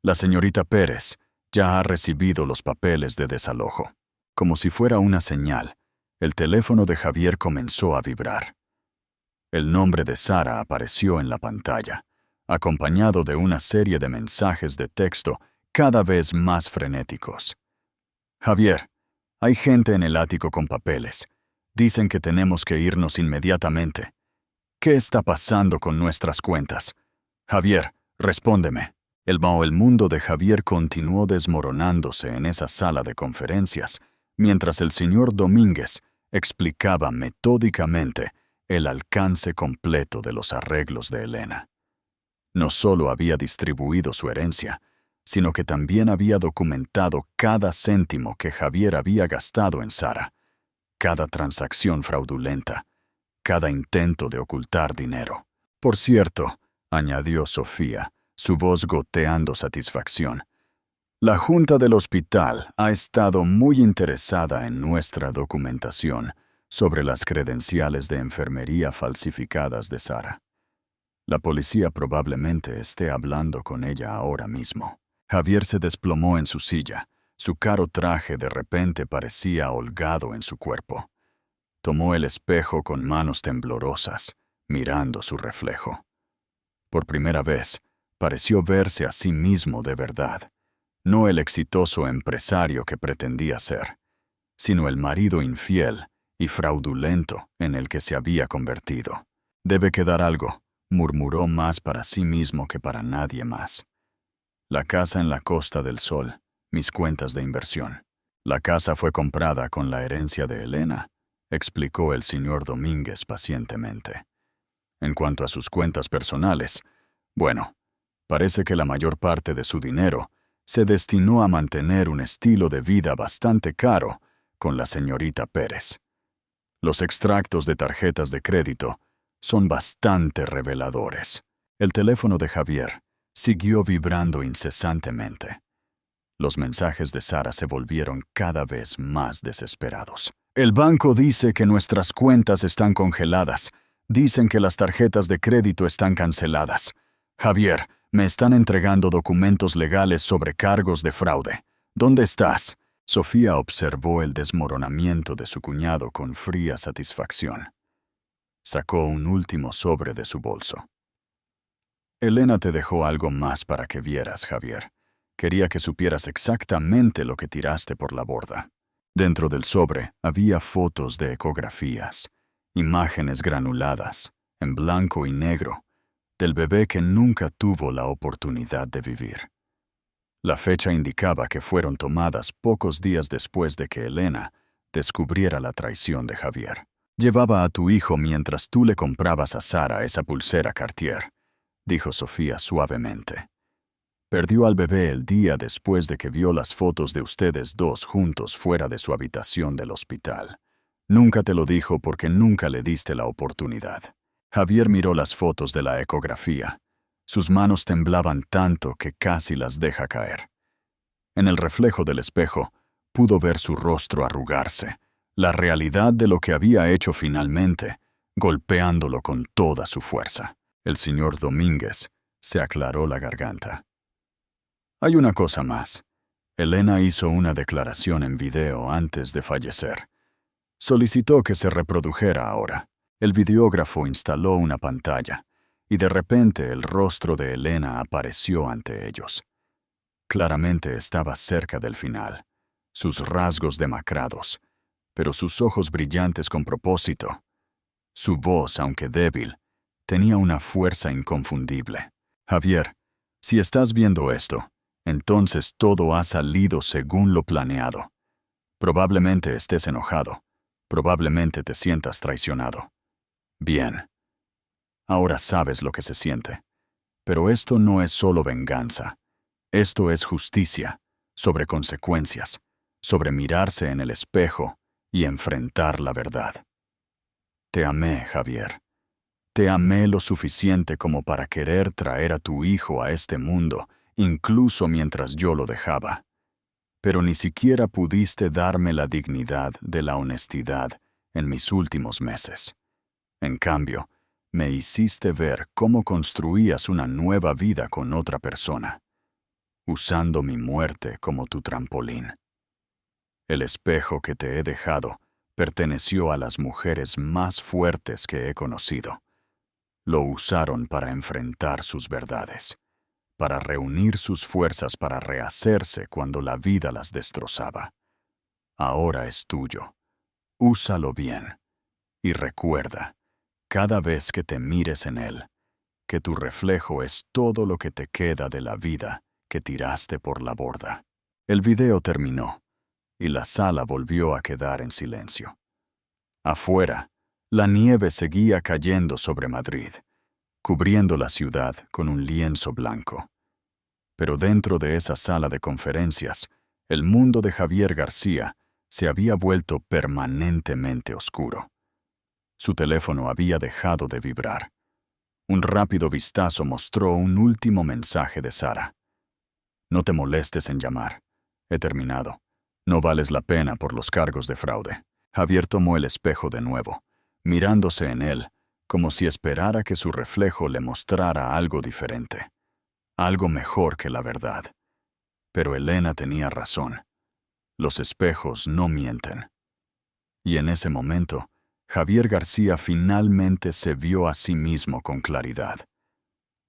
La señorita Pérez ya ha recibido los papeles de desalojo». Como si fuera una señal, el teléfono de Javier comenzó a vibrar. El nombre de Sara apareció en la pantalla, acompañado de una serie de mensajes de texto cada vez más frenéticos. «Javier, hay gente en el ático con papeles. Dicen que tenemos que irnos inmediatamente. ¿Qué está pasando con nuestras cuentas? Javier, respóndeme». El mundo de Javier continuó desmoronándose en esa sala de conferencias, mientras el señor Domínguez explicaba metódicamente el alcance completo de los arreglos de Elena. No solo había distribuido su herencia, sino que también había documentado cada céntimo que Javier había gastado en Sara, cada transacción fraudulenta, cada intento de ocultar dinero. «Por cierto», añadió Sofía, su voz goteando satisfacción, «la Junta del Hospital ha estado muy interesada en nuestra documentación sobre las credenciales de enfermería falsificadas de Sara. La policía probablemente esté hablando con ella ahora mismo». Javier se desplomó en su silla. Su caro traje de repente parecía holgado en su cuerpo. Tomó el espejo con manos temblorosas, mirando su reflejo. Por primera vez, Pareció verse a sí mismo de verdad, no el exitoso empresario que pretendía ser, sino el marido infiel y fraudulento en el que se había convertido. Debe quedar algo, murmuró más para sí mismo que para nadie más. La casa en la Costa del Sol, mis cuentas de inversión. La casa fue comprada con la herencia de Elena, explicó el señor Domínguez pacientemente. En cuanto a sus cuentas personales, bueno, parece que la mayor parte de su dinero se destinó a mantener un estilo de vida bastante caro con la señorita Pérez. Los extractos de tarjetas de crédito son bastante reveladores. El teléfono de Javier siguió vibrando incesantemente. Los mensajes de Sara se volvieron cada vez más desesperados. El banco dice que nuestras cuentas están congeladas. Dicen que las tarjetas de crédito están canceladas. Javier, me están entregando documentos legales sobre cargos de fraude. ¿Dónde estás? Sofía observó el desmoronamiento de su cuñado con fría satisfacción. Sacó un último sobre de su bolso. Elena te dejó algo más para que vieras, Javier. Quería que supieras exactamente lo que tiraste por la borda. Dentro del sobre había fotos de ecografías, imágenes granuladas, en blanco y negro, del bebé que nunca tuvo la oportunidad de vivir. La fecha indicaba que fueron tomadas pocos días después de que Elena descubriera la traición de Javier. Llevaba a tu hijo mientras tú le comprabas a Sara esa pulsera Cartier, dijo Sofía suavemente. Perdió al bebé el día después de que vio las fotos de ustedes dos juntos fuera de su habitación del hospital. Nunca te lo dijo porque nunca le diste la oportunidad. Javier miró las fotos de la ecografía. Sus manos temblaban tanto que casi las deja caer. En el reflejo del espejo, pudo ver su rostro arrugarse, la realidad de lo que había hecho finalmente, golpeándolo con toda su fuerza. El señor Domínguez se aclaró la garganta. Hay una cosa más. Elena hizo una declaración en video antes de fallecer. Solicitó que se reprodujera ahora. El videógrafo instaló una pantalla, y de repente el rostro de Elena apareció ante ellos. Claramente estaba cerca del final, sus rasgos demacrados, pero sus ojos brillantes con propósito. Su voz, aunque débil, tenía una fuerza inconfundible. Javier, si estás viendo esto, entonces todo ha salido según lo planeado. Probablemente estés enojado, probablemente te sientas traicionado. Bien. Ahora sabes lo que se siente. Pero esto no es solo venganza. Esto es justicia, sobre consecuencias, sobre mirarse en el espejo y enfrentar la verdad. Te amé, Javier. Te amé lo suficiente como para querer traer a tu hijo a este mundo, incluso mientras yo lo dejaba. Pero ni siquiera pudiste darme la dignidad de la honestidad en mis últimos meses. En cambio, me hiciste ver cómo construías una nueva vida con otra persona, usando mi muerte como tu trampolín. El espejo que te he dejado perteneció a las mujeres más fuertes que he conocido. Lo usaron para enfrentar sus verdades, para reunir sus fuerzas para rehacerse cuando la vida las destrozaba. Ahora es tuyo. Úsalo bien. Y recuerda, cada vez que te mires en él, que tu reflejo es todo lo que te queda de la vida que tiraste por la borda. El video terminó, y la sala volvió a quedar en silencio. Afuera, la nieve seguía cayendo sobre Madrid, cubriendo la ciudad con un lienzo blanco. Pero dentro de esa sala de conferencias, el mundo de Javier García se había vuelto permanentemente oscuro. Su teléfono había dejado de vibrar. Un rápido vistazo mostró un último mensaje de Sara. No te molestes en llamar. He terminado. No vales la pena por los cargos de fraude. Javier tomó el espejo de nuevo, mirándose en él, como si esperara que su reflejo le mostrara algo diferente, algo mejor que la verdad. Pero Elena tenía razón. Los espejos no mienten. Y en ese momento, Javier García finalmente se vio a sí mismo con claridad.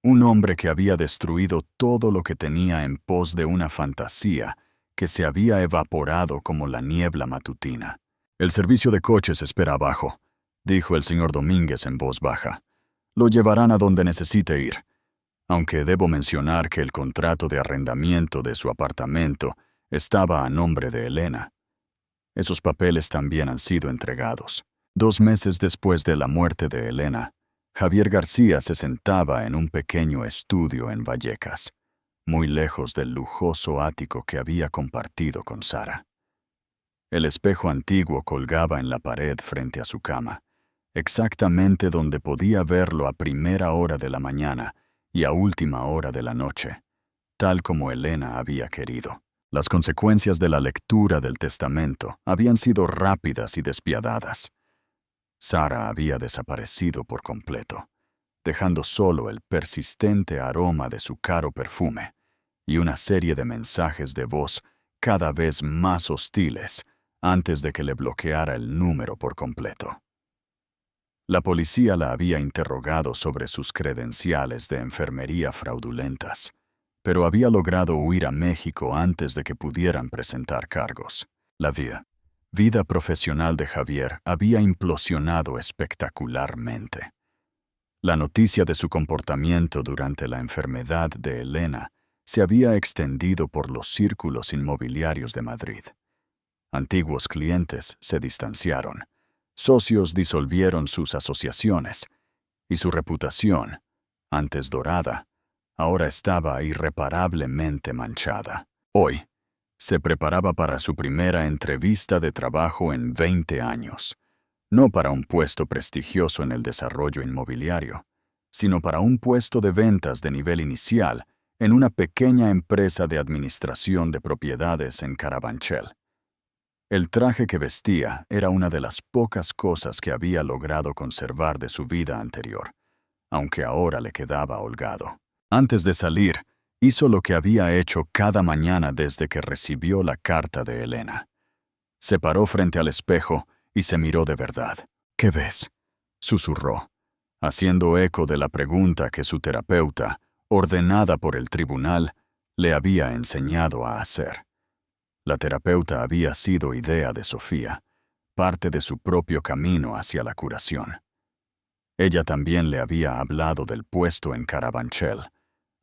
Un hombre que había destruido todo lo que tenía en pos de una fantasía que se había evaporado como la niebla matutina. «El servicio de coches espera abajo», dijo el señor Domínguez en voz baja. «Lo llevarán a donde necesite ir. Aunque debo mencionar que el contrato de arrendamiento de su apartamento estaba a nombre de Elena. Esos papeles también han sido entregados». 2 meses después de la muerte de Elena, Javier García se sentaba en un pequeño estudio en Vallecas, muy lejos del lujoso ático que había compartido con Sara. El espejo antiguo colgaba en la pared frente a su cama, exactamente donde podía verlo a primera hora de la mañana y a última hora de la noche, tal como Elena había querido. Las consecuencias de la lectura del testamento habían sido rápidas y despiadadas. Sara había desaparecido por completo, dejando solo el persistente aroma de su caro perfume y una serie de mensajes de voz cada vez más hostiles antes de que le bloqueara el número por completo. La policía la había interrogado sobre sus credenciales de enfermería fraudulentas, pero había logrado huir a México antes de que pudieran presentar cargos. La vida profesional de Javier había implosionado espectacularmente. La noticia de su comportamiento durante la enfermedad de Elena se había extendido por los círculos inmobiliarios de Madrid. Antiguos clientes se distanciaron, socios disolvieron sus asociaciones, y su reputación, antes dorada, ahora estaba irreparablemente manchada. Hoy, se preparaba para su primera entrevista de trabajo en 20 años, no para un puesto prestigioso en el desarrollo inmobiliario, sino para un puesto de ventas de nivel inicial en una pequeña empresa de administración de propiedades en Carabanchel. El traje que vestía era una de las pocas cosas que había logrado conservar de su vida anterior, aunque ahora le quedaba holgado. Antes de salir, hizo lo que había hecho cada mañana desde que recibió la carta de Elena. Se paró frente al espejo y se miró de verdad. «¿Qué ves?», susurró, haciendo eco de la pregunta que su terapeuta, ordenada por el tribunal, le había enseñado a hacer. La terapeuta había sido idea de Sofía, parte de su propio camino hacia la curación. Ella también le había hablado del puesto en Carabanchel,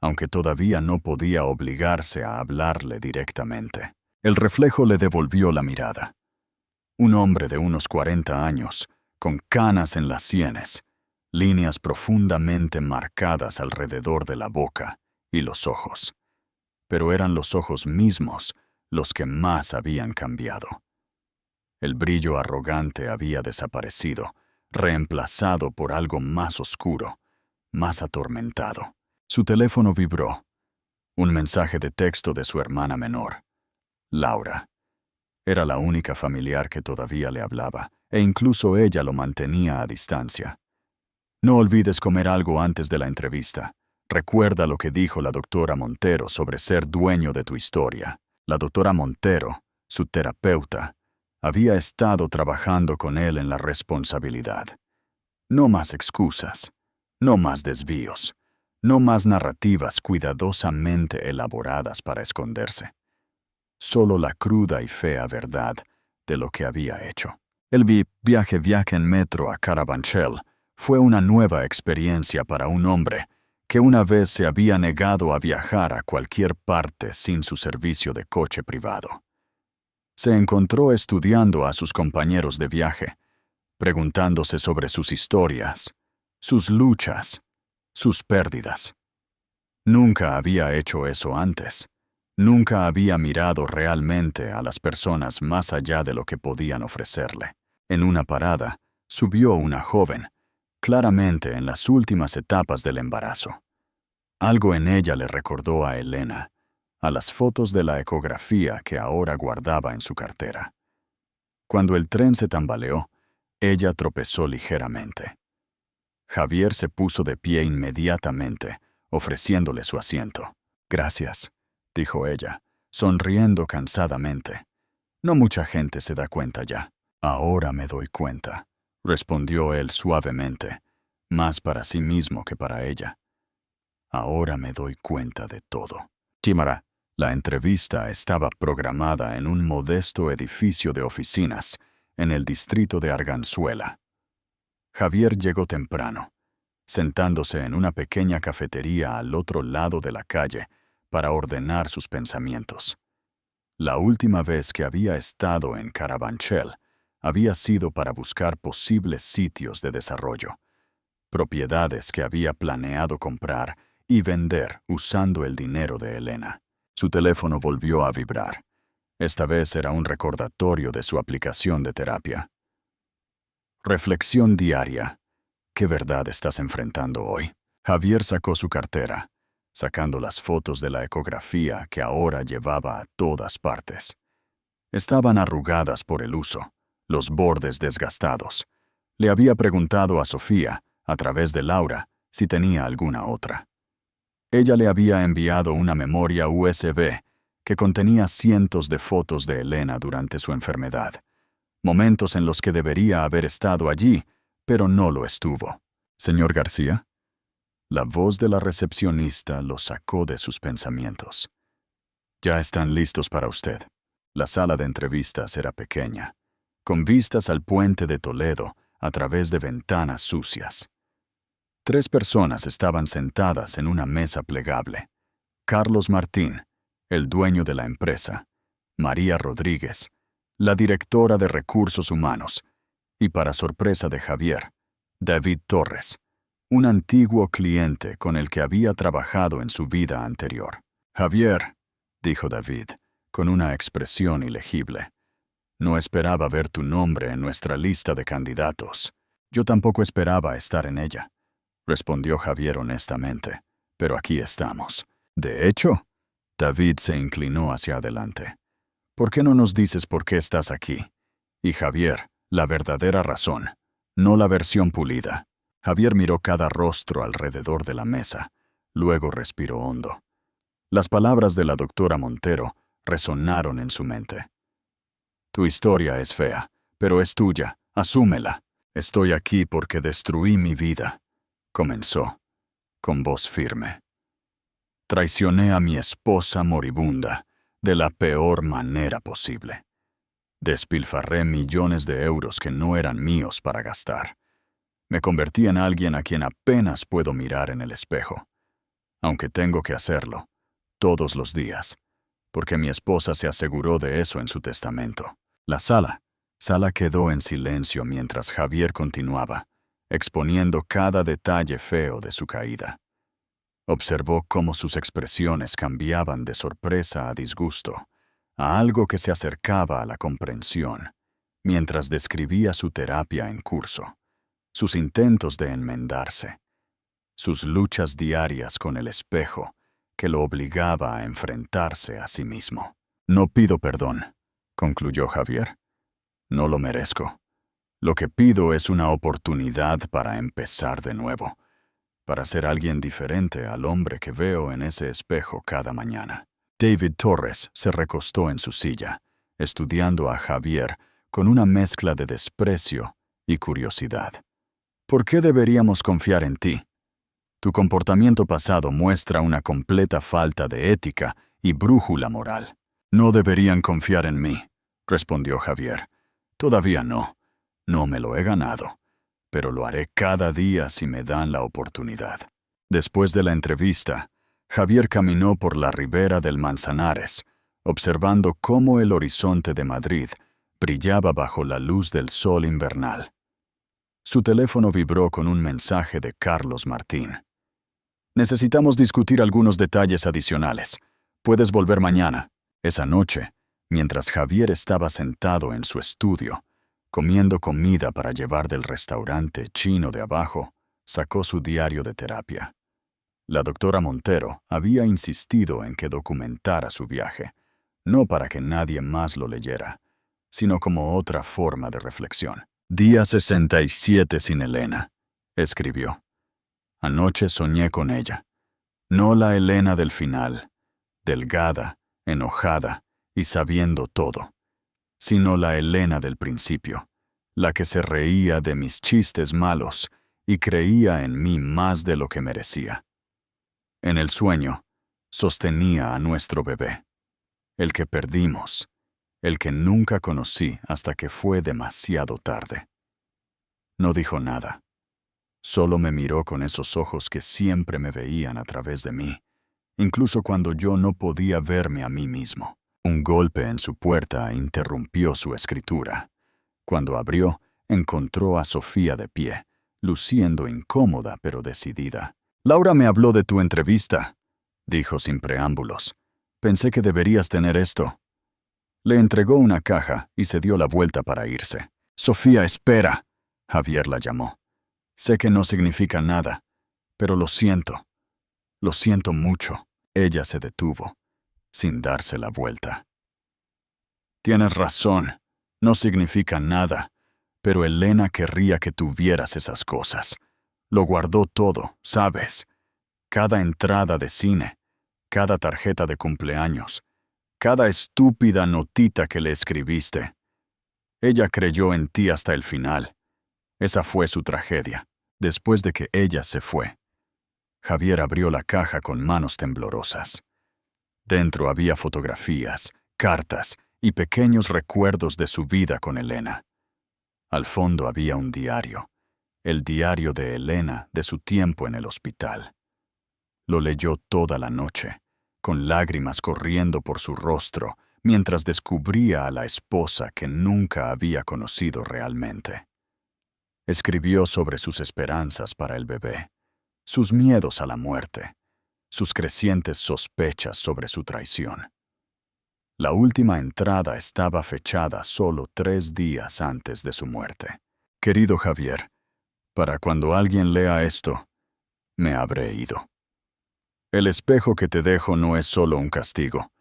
aunque todavía no podía obligarse a hablarle directamente. El reflejo le devolvió la mirada. Un hombre de unos 40 años, con canas en las sienes, líneas profundamente marcadas alrededor de la boca y los ojos. Pero eran los ojos mismos los que más habían cambiado. El brillo arrogante había desaparecido, reemplazado por algo más oscuro, más atormentado. Su teléfono vibró. Un mensaje de texto de su hermana menor, Laura. Era la única familiar que todavía le hablaba, e incluso ella lo mantenía a distancia. «No olvides comer algo antes de la entrevista. Recuerda lo que dijo la doctora Montero sobre ser dueño de tu historia». La doctora Montero, su terapeuta, había estado trabajando con él en la responsabilidad. No más excusas, no más desvíos, no más narrativas cuidadosamente elaboradas para esconderse. Solo la cruda y fea verdad de lo que había hecho. El viaje en metro a Carabanchel fue una nueva experiencia para un hombre que una vez se había negado a viajar a cualquier parte sin su servicio de coche privado. Se encontró estudiando a sus compañeros de viaje, preguntándose sobre sus historias, sus luchas, sus pérdidas. Nunca había hecho eso antes. Nunca había mirado realmente a las personas más allá de lo que podían ofrecerle. En una parada, subió una joven, claramente en las últimas etapas del embarazo. Algo en ella le recordó a Elena, a las fotos de la ecografía que ahora guardaba en su cartera. Cuando el tren se tambaleó, ella tropezó ligeramente. Javier se puso de pie inmediatamente, ofreciéndole su asiento. «Gracias», dijo ella, sonriendo cansadamente. «No mucha gente se da cuenta ya». «Ahora me doy cuenta», respondió él suavemente, más para sí mismo que para ella. Ahora me doy cuenta de todo. Chimara, la entrevista estaba programada en un modesto edificio de oficinas en el distrito de Arganzuela. Javier llegó temprano, sentándose en una pequeña cafetería al otro lado de la calle para ordenar sus pensamientos. La última vez que había estado en Carabanchel había sido para buscar posibles sitios de desarrollo, propiedades que había planeado comprar y vender usando el dinero de Elena. Su teléfono volvió a vibrar. Esta vez era un recordatorio de su aplicación de terapia. Reflexión diaria. ¿Qué verdad estás enfrentando hoy? Javier sacó su cartera, sacando las fotos de la ecografía que ahora llevaba a todas partes. Estaban arrugadas por el uso, los bordes desgastados. Le había preguntado a Sofía, a través de Laura, si tenía alguna otra. Ella le había enviado una memoria USB que contenía cientos de fotos de Elena durante su enfermedad, momentos en los que debería haber estado allí, pero no lo estuvo. «Señor García». La voz de la recepcionista lo sacó de sus pensamientos. «Ya están listos para usted». La sala de entrevistas era pequeña, con vistas al puente de Toledo a través de ventanas sucias. 3 personas estaban sentadas en una mesa plegable. Carlos Martín, el dueño de la empresa, María Rodríguez, la directora de Recursos Humanos, y para sorpresa de Javier, David Torres, un antiguo cliente con el que había trabajado en su vida anterior. «Javier», dijo David, con una expresión ilegible, «no esperaba ver tu nombre en nuestra lista de candidatos». «Yo tampoco esperaba estar en ella», respondió Javier honestamente, «pero aquí estamos». «De hecho», David se inclinó hacia adelante, «¿por qué no nos dices por qué estás aquí?» Y Javier, la verdadera razón, no la versión pulida. Javier miró cada rostro alrededor de la mesa, luego respiró hondo. Las palabras de la doctora Montero resonaron en su mente. «Tu historia es fea, pero es tuya, asúmela. Estoy aquí porque destruí mi vida», comenzó, con voz firme. «Traicioné a mi esposa moribunda de la peor manera posible. Despilfarré millones de euros que no eran míos para gastar. Me convertí en alguien a quien apenas puedo mirar en el espejo, aunque tengo que hacerlo, todos los días, porque mi esposa se aseguró de eso en su testamento». La sala quedó en silencio mientras Javier continuaba, exponiendo cada detalle feo de su caída. Observó cómo sus expresiones cambiaban de sorpresa a disgusto, a algo que se acercaba a la comprensión, mientras describía su terapia en curso, sus intentos de enmendarse, sus luchas diarias con el espejo que lo obligaba a enfrentarse a sí mismo. «No pido perdón», concluyó Javier. «No lo merezco. Lo que pido es una oportunidad para empezar de nuevo, para ser alguien diferente al hombre que veo en ese espejo cada mañana». David Torres se recostó en su silla, estudiando a Javier con una mezcla de desprecio y curiosidad. «¿Por qué deberíamos confiar en ti? Tu comportamiento pasado muestra una completa falta de ética y brújula moral». «No deberían confiar en mí», respondió Javier. «Todavía no. No me lo he ganado, pero lo haré cada día si me dan la oportunidad». Después de la entrevista, Javier caminó por la ribera del Manzanares, observando cómo el horizonte de Madrid brillaba bajo la luz del sol invernal. Su teléfono vibró con un mensaje de Carlos Martín. «Necesitamos discutir algunos detalles adicionales. Puedes volver mañana». Esa noche, mientras Javier estaba sentado en su estudio, comiendo comida para llevar del restaurante chino de abajo, sacó su diario de terapia. La doctora Montero había insistido en que documentara su viaje, no para que nadie más lo leyera, sino como otra forma de reflexión. «Día 67 sin Elena», escribió. «Anoche soñé con ella. No la Elena del final, delgada, enojada y sabiendo todo, sino la Elena del principio, la que se reía de mis chistes malos y creía en mí más de lo que merecía. En el sueño, sostenía a nuestro bebé, el que perdimos, el que nunca conocí hasta que fue demasiado tarde. No dijo nada. Solo me miró con esos ojos que siempre me veían a través de mí, incluso cuando yo no podía verme a mí mismo. Un golpe en su puerta interrumpió su escritura. Cuando abrió, encontró a Sofía de pie, luciendo incómoda pero decidida. «Laura me habló de tu entrevista», dijo sin preámbulos. «Pensé que deberías tener esto». Le entregó una caja y se dio la vuelta para irse. «Sofía, espera», Javier la llamó. «Sé que no significa nada, pero lo siento. Lo siento mucho». Ella se detuvo, sin darse la vuelta. «Tienes razón, no significa nada, pero Elena querría que tuvieras esas cosas. Lo guardó todo, ¿sabes? Cada entrada de cine, cada tarjeta de cumpleaños, cada estúpida notita que le escribiste. Ella creyó en ti hasta el final. Esa fue su tragedia». Después de que ella se fue, Javier abrió la caja con manos temblorosas. Dentro había fotografías, cartas y pequeños recuerdos de su vida con Elena. Al fondo había un diario, el diario de Elena de su tiempo en el hospital. Lo leyó toda la noche, con lágrimas corriendo por su rostro, mientras descubría a la esposa que nunca había conocido realmente. Escribió sobre sus esperanzas para el bebé, sus miedos a la muerte, sus crecientes sospechas sobre su traición. La última entrada estaba fechada solo 3 días antes de su muerte. «Querido Javier, para cuando alguien lea esto, me habré ido. El espejo que te dejo no es solo un castigo,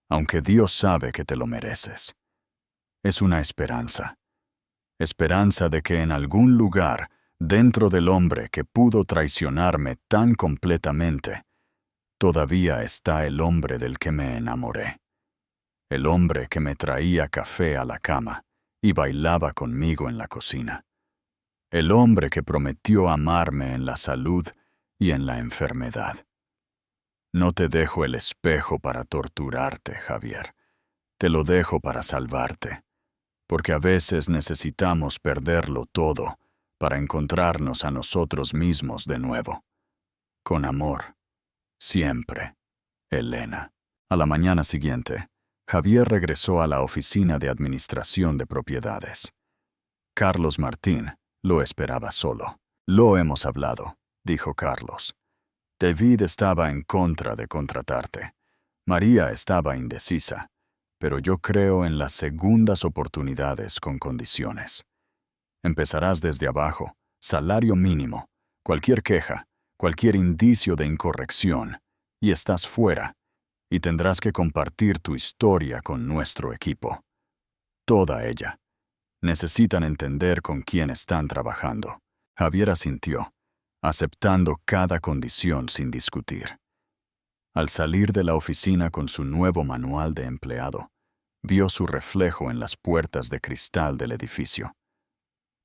aunque Dios sabe que te lo mereces. Es una esperanza. Esperanza de que en algún lugar, dentro del hombre que pudo traicionarme tan completamente, todavía está el hombre del que me enamoré. El hombre que me traía café a la cama y bailaba conmigo en la cocina. El hombre que prometió amarme en la salud y en la enfermedad. No te dejo el espejo para torturarte, Javier. Te lo dejo para salvarte, porque a veces necesitamos perderlo todo para encontrarnos a nosotros mismos de nuevo. Con amor, siempre, Elena». A la mañana siguiente, Javier regresó a la oficina de administración de propiedades. Carlos Martín lo esperaba solo. «Lo hemos hablado», dijo Carlos. «David estaba en contra de contratarte. María estaba indecisa, pero yo creo en las segundas oportunidades con condiciones. Empezarás desde abajo, salario mínimo, cualquier queja, cualquier indicio de incorrección, y estás fuera, y tendrás que compartir tu historia con nuestro equipo. Toda ella. Necesitan entender con quién están trabajando». Javier asintió, aceptando cada condición sin discutir. Al salir de la oficina con su nuevo manual de empleado, vio su reflejo en las puertas de cristal del edificio.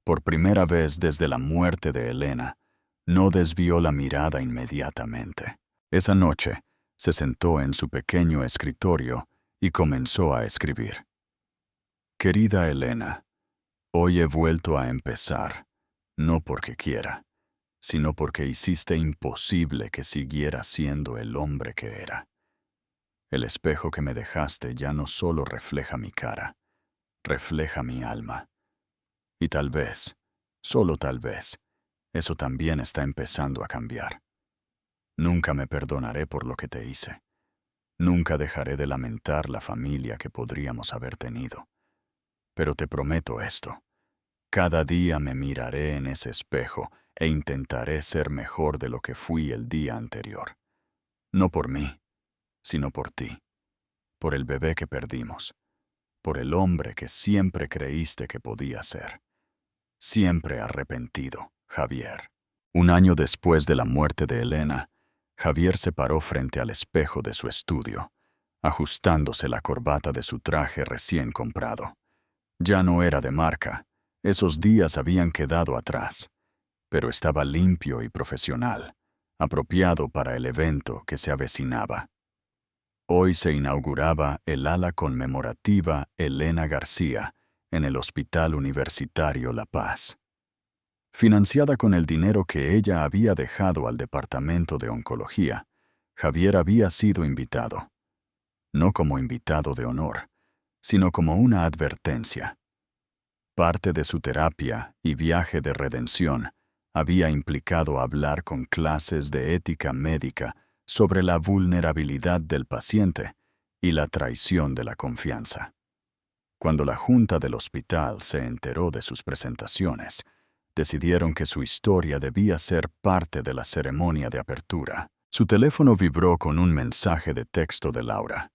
Por primera vez desde la muerte de Elena, no desvió la mirada inmediatamente. Esa noche, se sentó en su pequeño escritorio y comenzó a escribir. «Querida Elena, hoy he vuelto a empezar, no porque quiera, sino porque hiciste imposible que siguiera siendo el hombre que era. El espejo que me dejaste ya no solo refleja mi cara, refleja mi alma. Y tal vez, solo tal vez, eso también está empezando a cambiar. Nunca me perdonaré por lo que te hice. Nunca dejaré de lamentar la familia que podríamos haber tenido. Pero te prometo esto. Cada día me miraré en ese espejo e intentaré ser mejor de lo que fui el día anterior. No por mí, sino por ti. Por el bebé que perdimos. Por el hombre que siempre creíste que podía ser. Siempre arrepentido, Javier». 1 año después de la muerte de Elena, Javier se paró frente al espejo de su estudio, ajustándose la corbata de su traje recién comprado. Ya no era de marca, esos días habían quedado atrás, pero estaba limpio y profesional, apropiado para el evento que se avecinaba. Hoy se inauguraba el ala conmemorativa Elena García en el Hospital Universitario La Paz. Financiada con el dinero que ella había dejado al Departamento de Oncología, Javier había sido invitado. No como invitado de honor, sino como una advertencia. Parte de su terapia y viaje de redención había implicado hablar con clases de ética médica sobre la vulnerabilidad del paciente y la traición de la confianza. Cuando la junta del hospital se enteró de sus presentaciones, decidieron que su historia debía ser parte de la ceremonia de apertura. Su teléfono vibró con un mensaje de texto de Laura.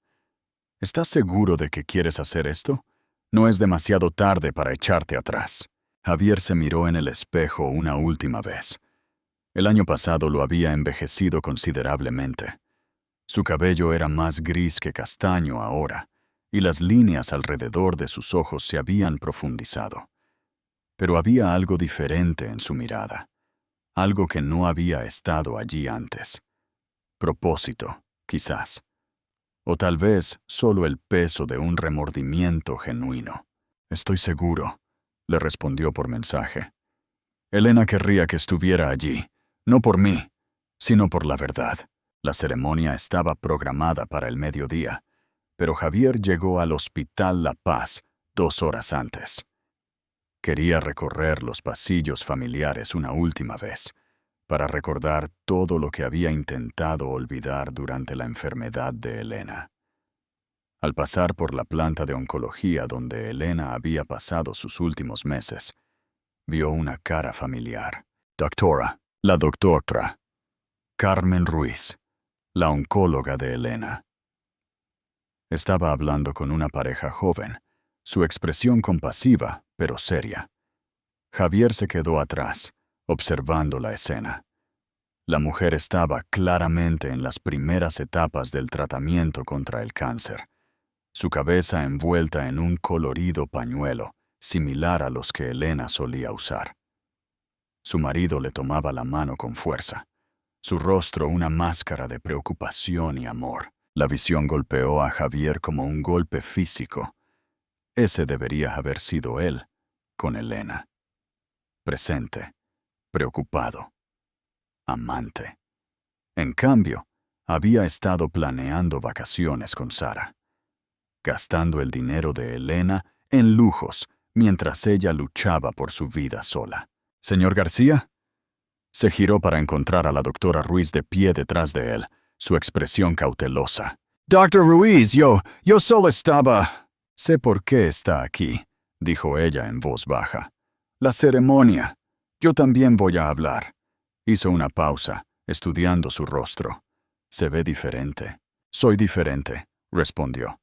¿Estás seguro de que quieres hacer esto? No es demasiado tarde para echarte atrás. Javier se miró en el espejo una última vez. El año pasado lo había envejecido considerablemente. Su cabello era más gris que castaño ahora, y las líneas alrededor de sus ojos se habían profundizado. Pero había algo diferente en su mirada, algo que no había estado allí antes. Propósito, quizás. O tal vez solo el peso de un remordimiento genuino. Estoy seguro, le respondió por mensaje. Elena querría que estuviera allí, no por mí, sino por la verdad. La ceremonia estaba programada para el mediodía, pero Javier llegó al Hospital La Paz 2 horas antes. Quería recorrer los pasillos familiares una última vez, para recordar todo lo que había intentado olvidar durante la enfermedad de Elena. Al pasar por la planta de oncología donde Elena había pasado sus últimos meses, vio una cara familiar. La doctora Carmen Ruiz, la oncóloga de Elena. Estaba hablando con una pareja joven, su expresión compasiva, pero seria. Javier se quedó atrás, observando la escena. La mujer estaba claramente en las primeras etapas del tratamiento contra el cáncer, su cabeza envuelta en un colorido pañuelo, similar a los que Elena solía usar. Su marido le tomaba la mano con fuerza, su rostro una máscara de preocupación y amor. La visión golpeó a Javier como un golpe físico. Ese debería haber sido él, con Elena. Presente, preocupado, amante. En cambio, había estado planeando vacaciones con Sara, gastando el dinero de Elena en lujos mientras ella luchaba por su vida sola. ¿Señor García? Se giró para encontrar a la doctora Ruiz de pie detrás de él, su expresión cautelosa. «Dr. Ruiz, yo solo estaba...» «Sé por qué está aquí», dijo ella en voz baja. «La ceremonia. Yo también voy a hablar». Hizo una pausa, estudiando su rostro. «Se ve diferente». «Soy diferente», respondió.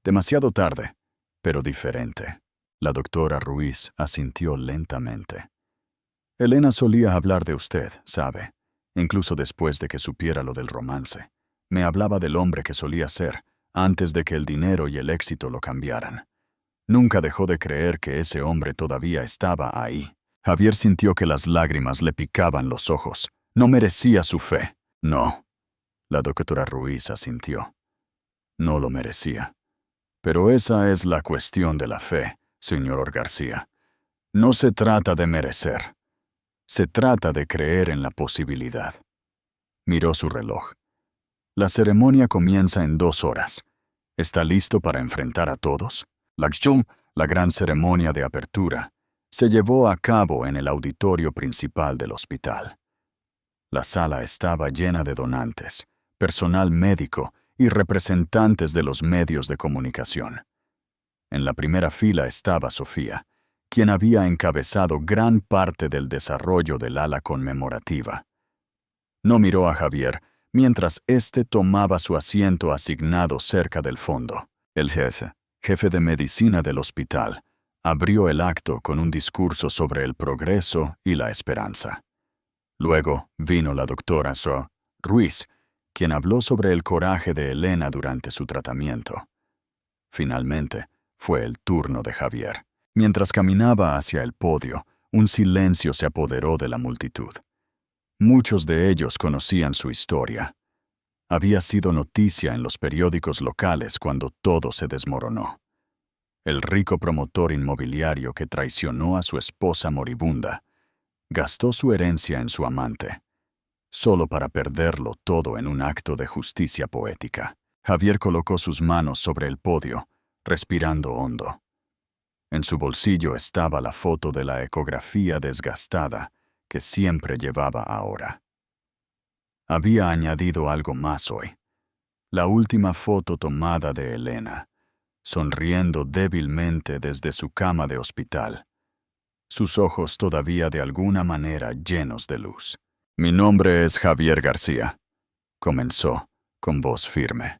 «Demasiado tarde, pero diferente». La doctora Ruiz asintió lentamente. «Elena solía hablar de usted, sabe, incluso después de que supiera lo del romance. Me hablaba del hombre que solía ser, antes de que el dinero y el éxito lo cambiaran. Nunca dejó de creer que ese hombre todavía estaba ahí». Javier sintió que las lágrimas le picaban los ojos. No merecía su fe. No. La doctora Ruiz asintió. No lo merecía. Pero esa es la cuestión de la fe, señor García. No se trata de merecer. Se trata de creer en la posibilidad. Miró su reloj. La ceremonia comienza en 2 horas. ¿Está listo para enfrentar a todos? La gran ceremonia de apertura se llevó a cabo en el auditorio principal del hospital. La sala estaba llena de donantes, personal médico y representantes de los medios de comunicación. En la primera fila estaba Sofía, quien había encabezado gran parte del desarrollo del ala conmemorativa. No miró a Javier mientras éste tomaba su asiento asignado cerca del fondo. El jefe de medicina del hospital, abrió el acto con un discurso sobre el progreso y la esperanza. Luego vino la doctora Ruiz, quien habló sobre el coraje de Elena durante su tratamiento. Finalmente, fue el turno de Javier. Mientras caminaba hacia el podio, un silencio se apoderó de la multitud. Muchos de ellos conocían su historia. Había sido noticia en los periódicos locales cuando todo se desmoronó. El rico promotor inmobiliario que traicionó a su esposa moribunda gastó su herencia en su amante, solo para perderlo todo en un acto de justicia poética. Javier colocó sus manos sobre el podio, respirando hondo. En su bolsillo estaba la foto de la ecografía desgastada que siempre llevaba ahora. Había añadido algo más hoy. La última foto tomada de Elena, sonriendo débilmente desde su cama de hospital, sus ojos todavía de alguna manera llenos de luz. «Mi nombre es Javier García», comenzó, con voz firme.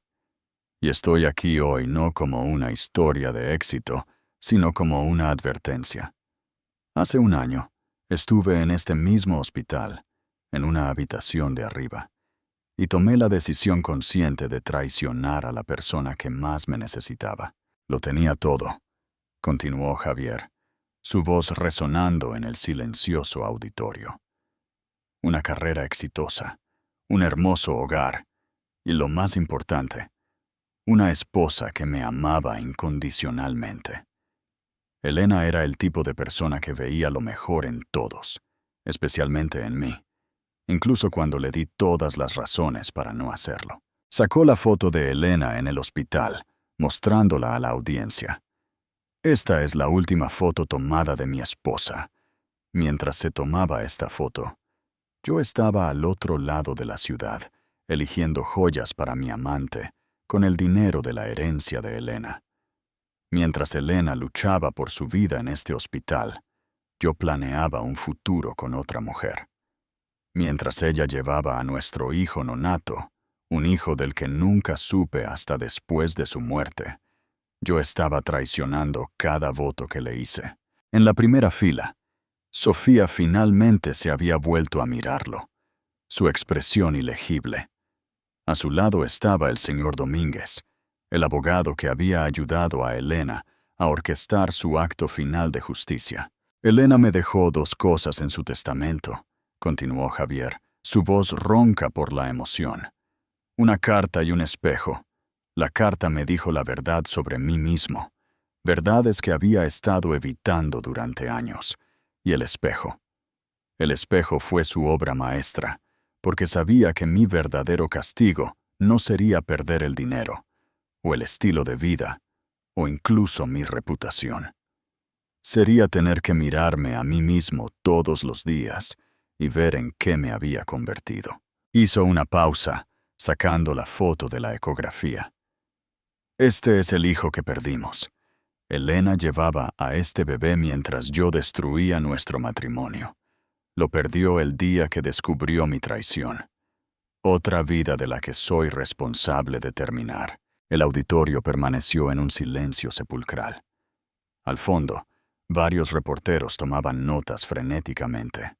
«Y estoy aquí hoy no como una historia de éxito, sino como una advertencia. Hace un año, estuve en este mismo hospital, en una habitación de arriba, y tomé la decisión consciente de traicionar a la persona que más me necesitaba. Lo tenía todo», continuó Javier, su voz resonando en el silencioso auditorio. «Una carrera exitosa, un hermoso hogar, y lo más importante, una esposa que me amaba incondicionalmente. Elena era el tipo de persona que veía lo mejor en todos, especialmente en mí, incluso cuando le di todas las razones para no hacerlo. Sacó la foto de Elena en el hospital, mostrándola a la audiencia. «Esta es la última foto tomada de mi esposa. Mientras se tomaba esta foto, yo estaba al otro lado de la ciudad, eligiendo joyas para mi amante, con el dinero de la herencia de Elena. Mientras Elena luchaba por su vida en este hospital, yo planeaba un futuro con otra mujer. Mientras ella llevaba a nuestro hijo nonato, un hijo del que nunca supe hasta después de su muerte, yo estaba traicionando cada voto que le hice. En la primera fila, Sofía finalmente se había vuelto a mirarlo, su expresión ilegible. A su lado estaba el señor Domínguez, el abogado que había ayudado a Elena a orquestar su acto final de justicia. «Elena me dejó dos cosas en su testamento», continuó Javier, su voz ronca por la emoción. «Una carta y un espejo. La carta me dijo la verdad sobre mí mismo, verdades que había estado evitando durante años. Y el espejo. El espejo fue su obra maestra, porque sabía que mi verdadero castigo no sería perder el dinero, o el estilo de vida, o incluso mi reputación. Sería tener que mirarme a mí mismo todos los días y ver en qué me había convertido». Hizo una pausa, sacando la foto de la ecografía. «Este es el hijo que perdimos. Elena llevaba a este bebé mientras yo destruía nuestro matrimonio. Lo perdió el día que descubrió mi traición. Otra vida de la que soy responsable de terminar». El auditorio permaneció en un silencio sepulcral. Al fondo, varios reporteros tomaban notas frenéticamente.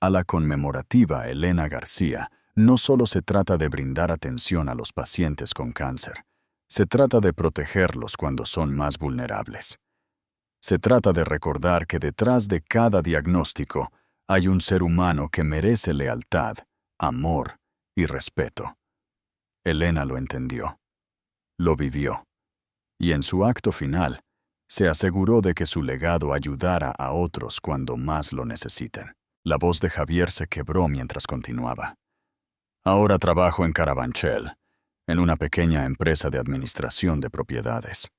A la conmemorativa Elena García no solo se trata de brindar atención a los pacientes con cáncer, se trata de protegerlos cuando son más vulnerables. Se trata de recordar que detrás de cada diagnóstico hay un ser humano que merece lealtad, amor y respeto. Elena lo entendió. Lo vivió. Y en su acto final, se aseguró de que su legado ayudara a otros cuando más lo necesiten. La voz de Javier se quebró mientras continuaba. «Ahora trabajo en Carabanchel, en una pequeña empresa de administración de propiedades.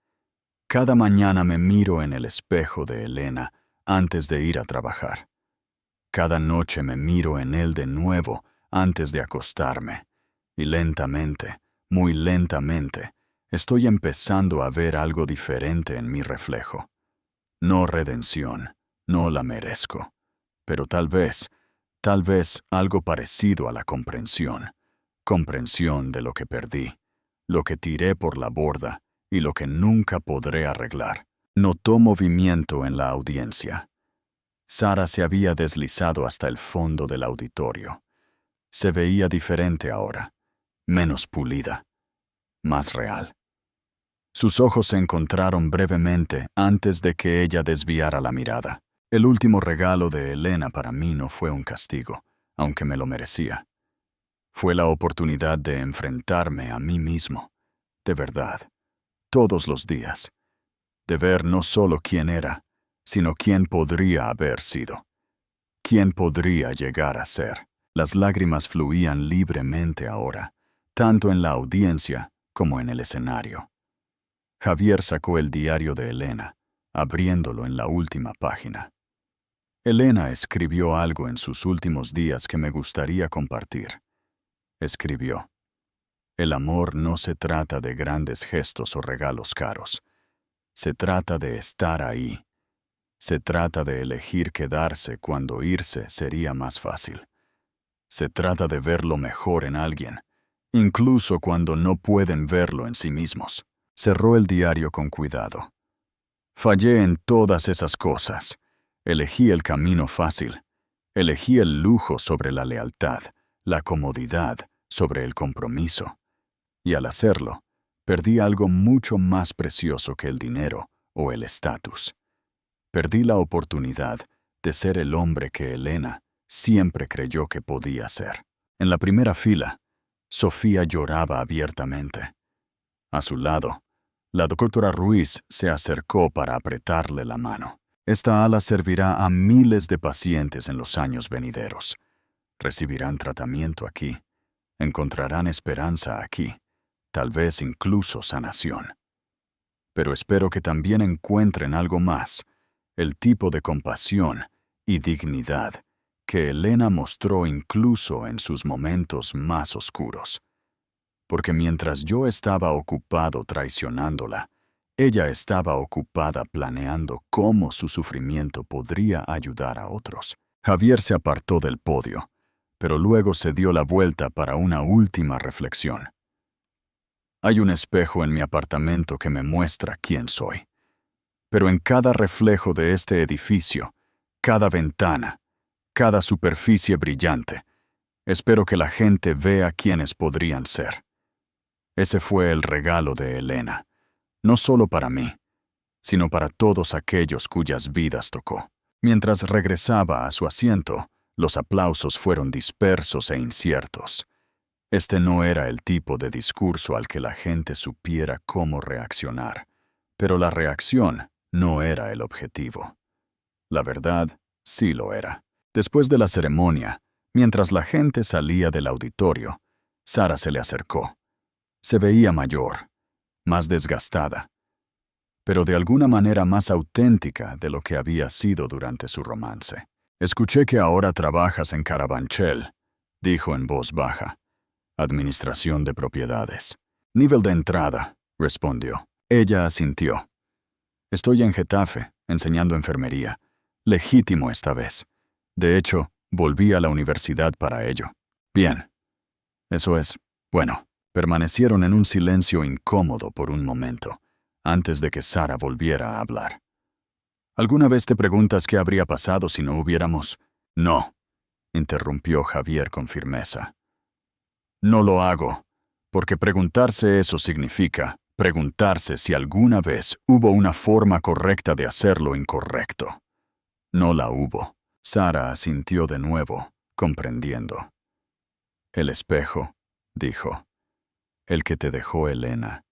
Cada mañana me miro en el espejo de Elena antes de ir a trabajar. Cada noche me miro en él de nuevo antes de acostarme. Y lentamente, muy lentamente, estoy empezando a ver algo diferente en mi reflejo. No redención, no la merezco, pero tal vez algo parecido a la comprensión. Comprensión de lo que perdí, lo que tiré por la borda y lo que nunca podré arreglar». Notó movimiento en la audiencia. Sara se había deslizado hasta el fondo del auditorio. Se veía diferente ahora, menos pulida, más real. Sus ojos se encontraron brevemente antes de que ella desviara la mirada. «El último regalo de Elena para mí no fue un castigo», aunque me lo merecía. Fue la oportunidad de enfrentarme a mí mismo, de verdad, todos los días, de ver no solo quién era, sino quién podría haber sido, quién podría llegar a ser. Las lágrimas fluían libremente ahora, tanto en la audiencia como en el escenario. Javier sacó el diario de Elena, abriéndolo en la última página. Elena escribió algo en sus últimos días que me gustaría compartir. Escribió: el amor no se trata de grandes gestos o regalos caros. Se trata de estar ahí. Se trata de elegir quedarse cuando irse sería más fácil. Se trata de ver lo mejor en alguien, incluso cuando no pueden verlo en sí mismos. Cerró el diario con cuidado. Fallé en todas esas cosas. Elegí el camino fácil. Elegí el lujo sobre la lealtad, la comodidad sobre el compromiso. Y al hacerlo, perdí algo mucho más precioso que el dinero o el estatus. Perdí la oportunidad de ser el hombre que Elena siempre creyó que podía ser. En la primera fila, Sofía lloraba abiertamente. A su lado, la doctora Ruiz se acercó para apretarle la mano. Esta ala servirá a miles de pacientes en los años venideros. Recibirán tratamiento aquí. Encontrarán esperanza aquí. Tal vez incluso sanación. Pero espero que también encuentren algo más, el tipo de compasión y dignidad que Elena mostró incluso en sus momentos más oscuros. Porque mientras yo estaba ocupado traicionándola, ella estaba ocupada planeando cómo su sufrimiento podría ayudar a otros. Javier se apartó del podio, pero luego se dio la vuelta para una última reflexión. Hay un espejo en mi apartamento que me muestra quién soy. Pero en cada reflejo de este edificio, cada ventana, cada superficie brillante, espero que la gente vea quiénes podrían ser. Ese fue el regalo de Elena, no solo para mí, sino para todos aquellos cuyas vidas tocó. Mientras regresaba a su asiento, los aplausos fueron dispersos e inciertos. Este no era el tipo de discurso al que la gente supiera cómo reaccionar, pero la reacción no era el objetivo. La verdad, sí lo era. Después de la ceremonia, mientras la gente salía del auditorio, Sara se le acercó. Se veía mayor, más desgastada, pero de alguna manera más auténtica de lo que había sido durante su romance. Escuché que ahora trabajas en Carabanchel, dijo en voz baja. Administración de propiedades. Nivel de entrada, respondió. Ella asintió. Estoy en Getafe, enseñando enfermería. Legítimo esta vez. De hecho, volví a la universidad para ello. Bien. Eso es, bueno. Permanecieron en un silencio incómodo por un momento, antes de que Sara volviera a hablar. ¿Alguna vez te preguntas qué habría pasado si no hubiéramos? No, interrumpió Javier con firmeza. No lo hago, porque preguntarse eso significa preguntarse si alguna vez hubo una forma correcta de hacer lo incorrecto. No la hubo. Sara asintió de nuevo, comprendiendo. El espejo, dijo. El que te dejó Elena.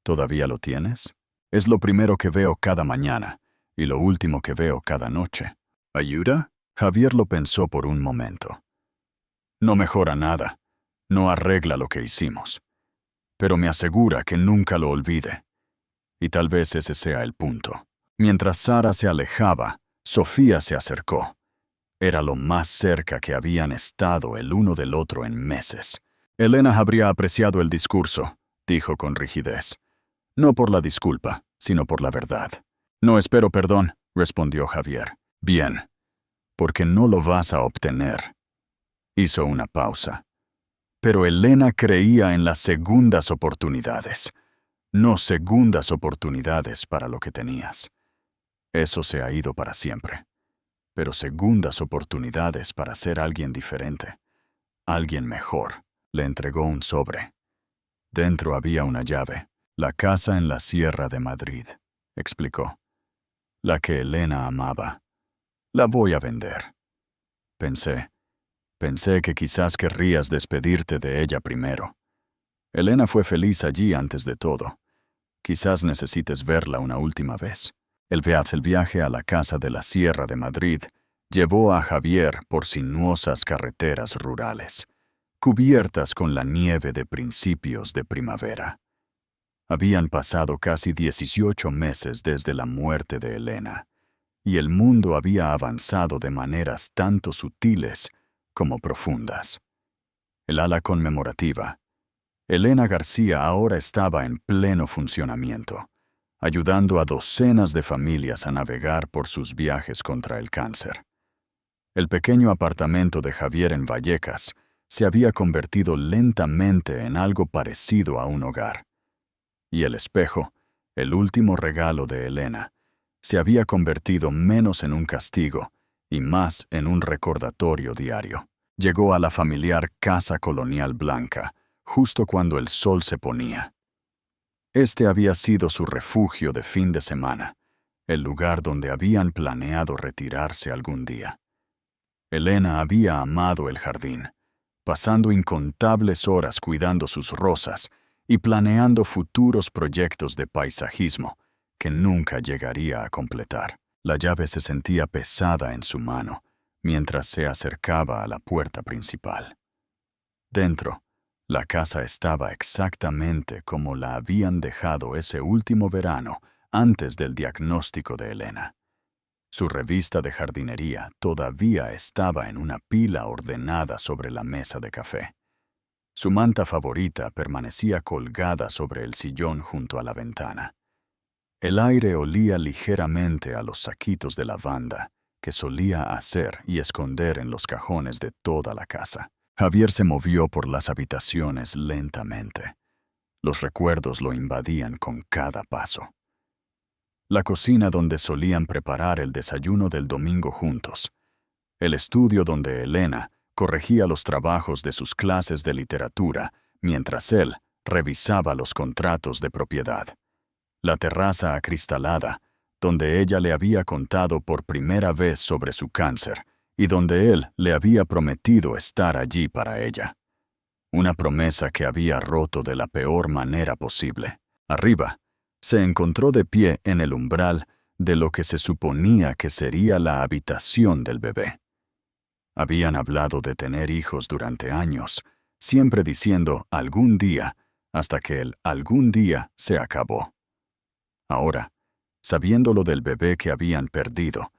¿Todavía lo tienes? Es lo primero que veo cada mañana y lo último que veo cada noche. ¿Ayuda? Javier lo pensó por un momento. No mejora nada. No arregla lo que hicimos. Pero me asegura que nunca lo olvide. Y tal vez ese sea el punto. Mientras Sara se alejaba, Sofía se acercó. Era lo más cerca que habían estado el uno del otro en meses. Elena habría apreciado el discurso, dijo con rigidez. No por la disculpa, sino por la verdad. No espero perdón, respondió Javier. Bien, porque no lo vas a obtener. Hizo una pausa. Pero Elena creía en las segundas oportunidades, no segundas oportunidades para lo que tenías. Eso se ha ido para siempre. Pero segundas oportunidades para ser alguien diferente, alguien mejor. Le entregó un sobre. Dentro había una llave. La casa en la Sierra de Madrid, explicó. La que Elena amaba. La voy a vender. Pensé, Pensé que quizás querrías despedirte de ella primero. Elena fue feliz allí antes de todo. Quizás necesites verla una última vez. El viaje a la casa de la Sierra de Madrid llevó a Javier por sinuosas carreteras rurales, cubiertas con la nieve de principios de primavera. Habían pasado casi 18 meses desde la muerte de Elena, y el mundo había avanzado de maneras tanto sutiles como profundas. El ala conmemorativa. Elena García ahora estaba en pleno funcionamiento, ayudando a docenas de familias a navegar por sus viajes contra el cáncer. El pequeño apartamento de Javier en Vallecas se había convertido lentamente en algo parecido a un hogar. Y el espejo, el último regalo de Elena, se había convertido menos en un castigo y más en un recordatorio diario. Llegó a la familiar Casa Colonial Blanca, justo cuando el sol se ponía. Este había sido su refugio de fin de semana, el lugar donde habían planeado retirarse algún día. Elena había amado el jardín, pasando incontables horas cuidando sus rosas y planeando futuros proyectos de paisajismo que nunca llegaría a completar. La llave se sentía pesada en su mano mientras se acercaba a la puerta principal. Dentro, la casa estaba exactamente como la habían dejado ese último verano antes del diagnóstico de Elena. Su revista de jardinería todavía estaba en una pila ordenada sobre la mesa de café. Su manta favorita permanecía colgada sobre el sillón junto a la ventana. El aire olía ligeramente a los saquitos de lavanda que solía hacer y esconder en los cajones de toda la casa. Javier se movió por las habitaciones lentamente. Los recuerdos lo invadían con cada paso. La cocina donde solían preparar el desayuno del domingo juntos. El estudio donde Elena corregía los trabajos de sus clases de literatura mientras él revisaba los contratos de propiedad. La terraza acristalada, donde ella le había contado por primera vez sobre su cáncer y donde él le había prometido estar allí para ella. Una promesa que había roto de la peor manera posible. Arriba, se encontró de pie en el umbral de lo que se suponía que sería la habitación del bebé. Habían hablado de tener hijos durante años, siempre diciendo algún día, hasta que el algún día se acabó. Ahora, sabiendo lo del bebé que habían perdido,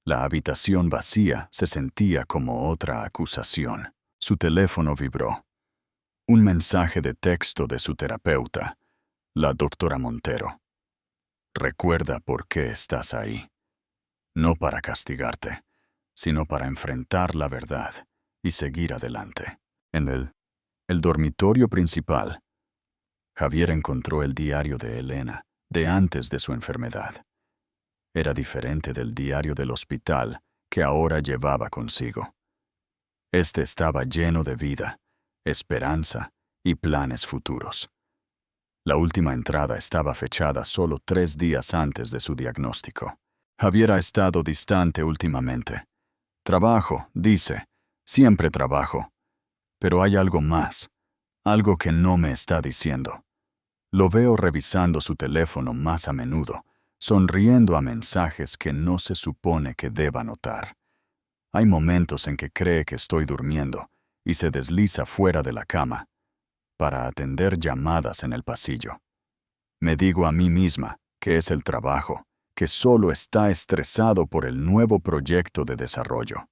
la habitación vacía se sentía como otra acusación. Su teléfono vibró. Un mensaje de texto de su terapeuta, la doctora Montero. Recuerda por qué estás ahí. No para castigarte, sino para enfrentar la verdad y seguir adelante. En el dormitorio principal, Javier encontró el diario de Elena, de antes de su enfermedad. Era diferente del diario del hospital que ahora llevaba consigo. Este estaba lleno de vida, esperanza y planes futuros. La última entrada estaba fechada solo 3 días antes de su diagnóstico. Javier ha estado distante últimamente. Trabajo, dice, siempre trabajo. Pero hay algo más, algo que no me está diciendo. Lo veo revisando su teléfono más a menudo, sonriendo a mensajes que no se supone que deba notar. Hay momentos en que cree que estoy durmiendo y se desliza fuera de la cama para atender llamadas en el pasillo. Me digo a mí misma que es el trabajo, que solo está estresado por el nuevo proyecto de desarrollo.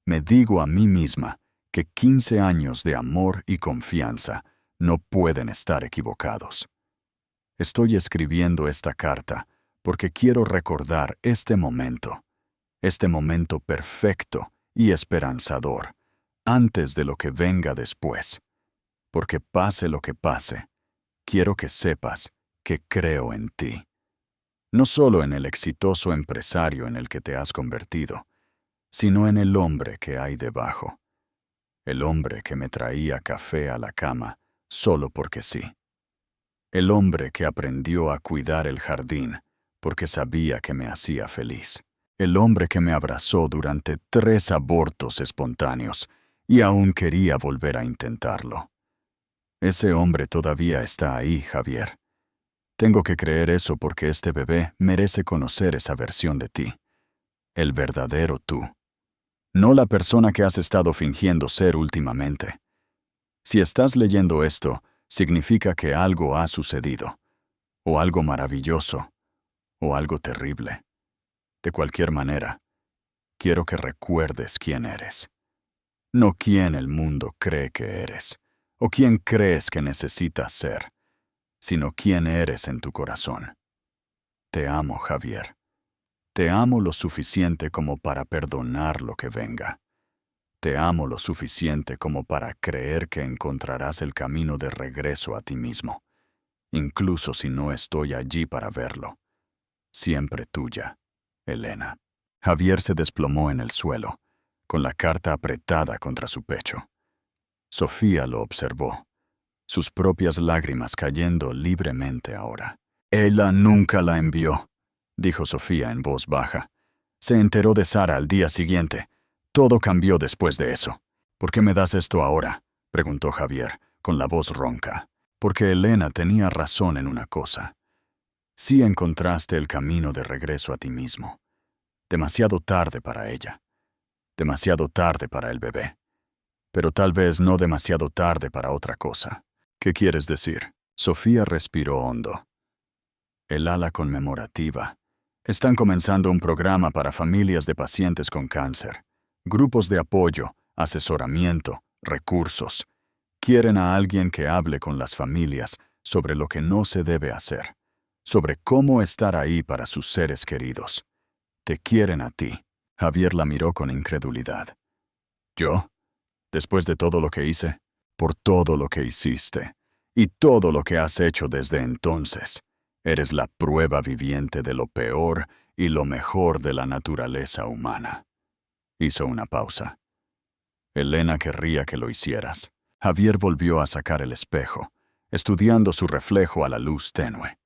Me digo a mí misma que 15 años de amor y confianza no pueden estar equivocados. Estoy escribiendo esta carta porque quiero recordar este momento perfecto y esperanzador, antes de lo que venga después. Porque pase lo que pase, quiero que sepas que creo en ti. No solo en el exitoso empresario en el que te has convertido, sino en el hombre que hay debajo. El hombre que me traía café a la cama solo porque sí. El hombre que aprendió a cuidar el jardín porque sabía que me hacía feliz. El hombre que me abrazó durante 3 abortos espontáneos y aún quería volver a intentarlo. Ese hombre todavía está ahí, Javier. Tengo que creer eso porque este bebé merece conocer esa versión de ti. El verdadero tú. No la persona que has estado fingiendo ser últimamente. Si estás leyendo esto, significa que algo ha sucedido. O algo maravilloso. O algo terrible. De cualquier manera, quiero que recuerdes quién eres. No quién el mundo cree que eres, o quién crees que necesitas ser, sino quién eres en tu corazón. Te amo, Javier. Te amo lo suficiente como para perdonar lo que venga. Te amo lo suficiente como para creer que encontrarás el camino de regreso a ti mismo, incluso si no estoy allí para verlo. Siempre tuya, Elena. Javier se desplomó en el suelo, con la carta apretada contra su pecho. Sofía lo observó, sus propias lágrimas cayendo libremente ahora. Ella nunca la envió, dijo Sofía en voz baja. Se enteró de Sara al día siguiente. Todo cambió después de eso. ¿Por qué me das esto ahora?, preguntó Javier, con la voz ronca. Porque Elena tenía razón en una cosa. Sí encontraste el camino de regreso a ti mismo. Demasiado tarde para ella. Demasiado tarde para el bebé. Pero tal vez no demasiado tarde para otra cosa. ¿Qué quieres decir? Sofía respiró hondo. El ala conmemorativa. Están comenzando un programa para familias de pacientes con cáncer. Grupos de apoyo, asesoramiento, recursos. Quieren a alguien que hable con las familias sobre lo que no se debe hacer, sobre cómo estar ahí para sus seres queridos. Te quieren a ti. Javier la miró con incredulidad. ¿Yo? ¿Después de todo lo que hice? Por todo lo que hiciste. Y todo lo que has hecho desde entonces. Eres la prueba viviente de lo peor y lo mejor de la naturaleza humana. Hizo una pausa. Elena querría que lo hicieras. Javier volvió a sacar el espejo, estudiando su reflejo a la luz tenue.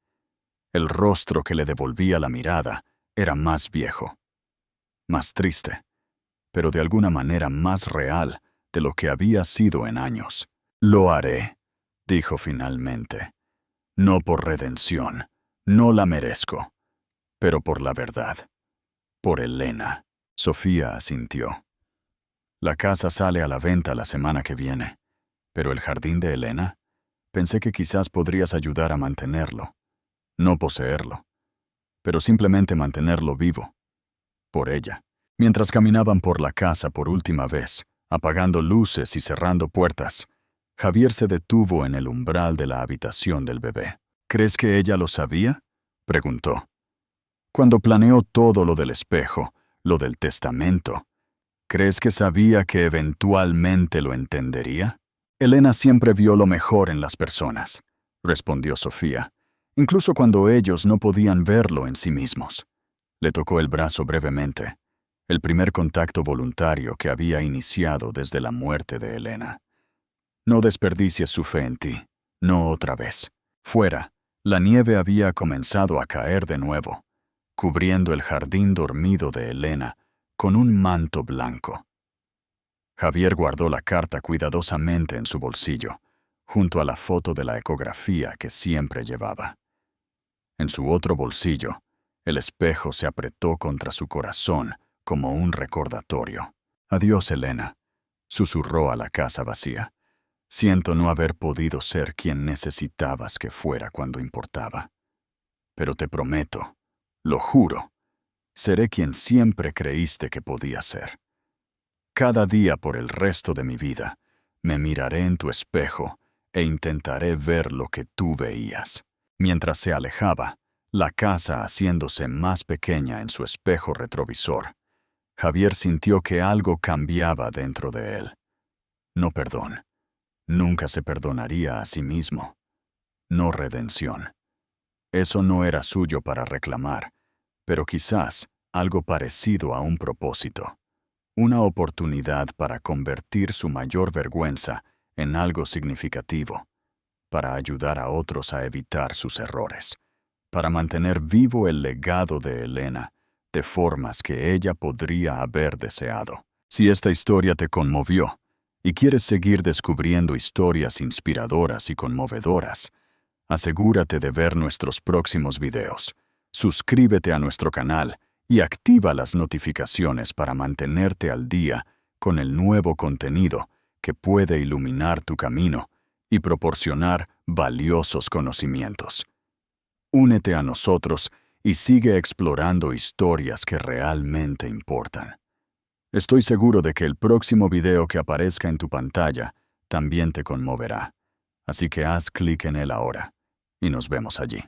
El rostro que le devolvía la mirada era más viejo, más triste, pero de alguna manera más real de lo que había sido en años. Lo haré, dijo finalmente. No por redención, no la merezco, pero por la verdad. Por Elena. Sofía asintió. La casa sale a la venta la semana que viene, pero el jardín de Elena, pensé que quizás podrías ayudar a mantenerlo. No poseerlo, pero simplemente mantenerlo vivo. Por ella. Mientras caminaban por la casa por última vez, apagando luces y cerrando puertas, Javier se detuvo en el umbral de la habitación del bebé. ¿Crees que ella lo sabía?, preguntó. Cuando planeó todo lo del espejo, lo del testamento, ¿crees que sabía que eventualmente lo entendería? Elena siempre vio lo mejor en las personas, respondió Sofía, incluso cuando ellos no podían verlo en sí mismos. Le tocó el brazo brevemente, el primer contacto voluntario que había iniciado desde la muerte de Elena. No desperdicies su fe en ti, no otra vez. Fuera, la nieve había comenzado a caer de nuevo, cubriendo el jardín dormido de Elena con un manto blanco. Javier guardó la carta cuidadosamente en su bolsillo, junto a la foto de la ecografía que siempre llevaba. En su otro bolsillo, el espejo se apretó contra su corazón como un recordatorio. Adiós, Elena, susurró a la casa vacía. Siento no haber podido ser quien necesitabas que fuera cuando importaba. Pero te prometo, lo juro, seré quien siempre creíste que podía ser. Cada día por el resto de mi vida, me miraré en tu espejo e intentaré ver lo que tú veías. Mientras se alejaba, la casa haciéndose más pequeña en su espejo retrovisor, Javier sintió que algo cambiaba dentro de él. No perdón. Nunca se perdonaría a sí mismo. No redención. Eso no era suyo para reclamar, pero quizás algo parecido a un propósito. Una oportunidad para convertir su mayor vergüenza en algo significativo, para ayudar a otros a evitar sus errores, para mantener vivo el legado de Elena de formas que ella podría haber deseado. Si esta historia te conmovió, y quieres seguir descubriendo historias inspiradoras y conmovedoras, asegúrate de ver nuestros próximos videos. Suscríbete a nuestro canal y activa las notificaciones para mantenerte al día con el nuevo contenido que puede iluminar tu camino y proporcionar valiosos conocimientos. Únete a nosotros y sigue explorando historias que realmente importan. Estoy seguro de que el próximo video que aparezca en tu pantalla también te conmoverá. Así que haz clic en él ahora y nos vemos allí.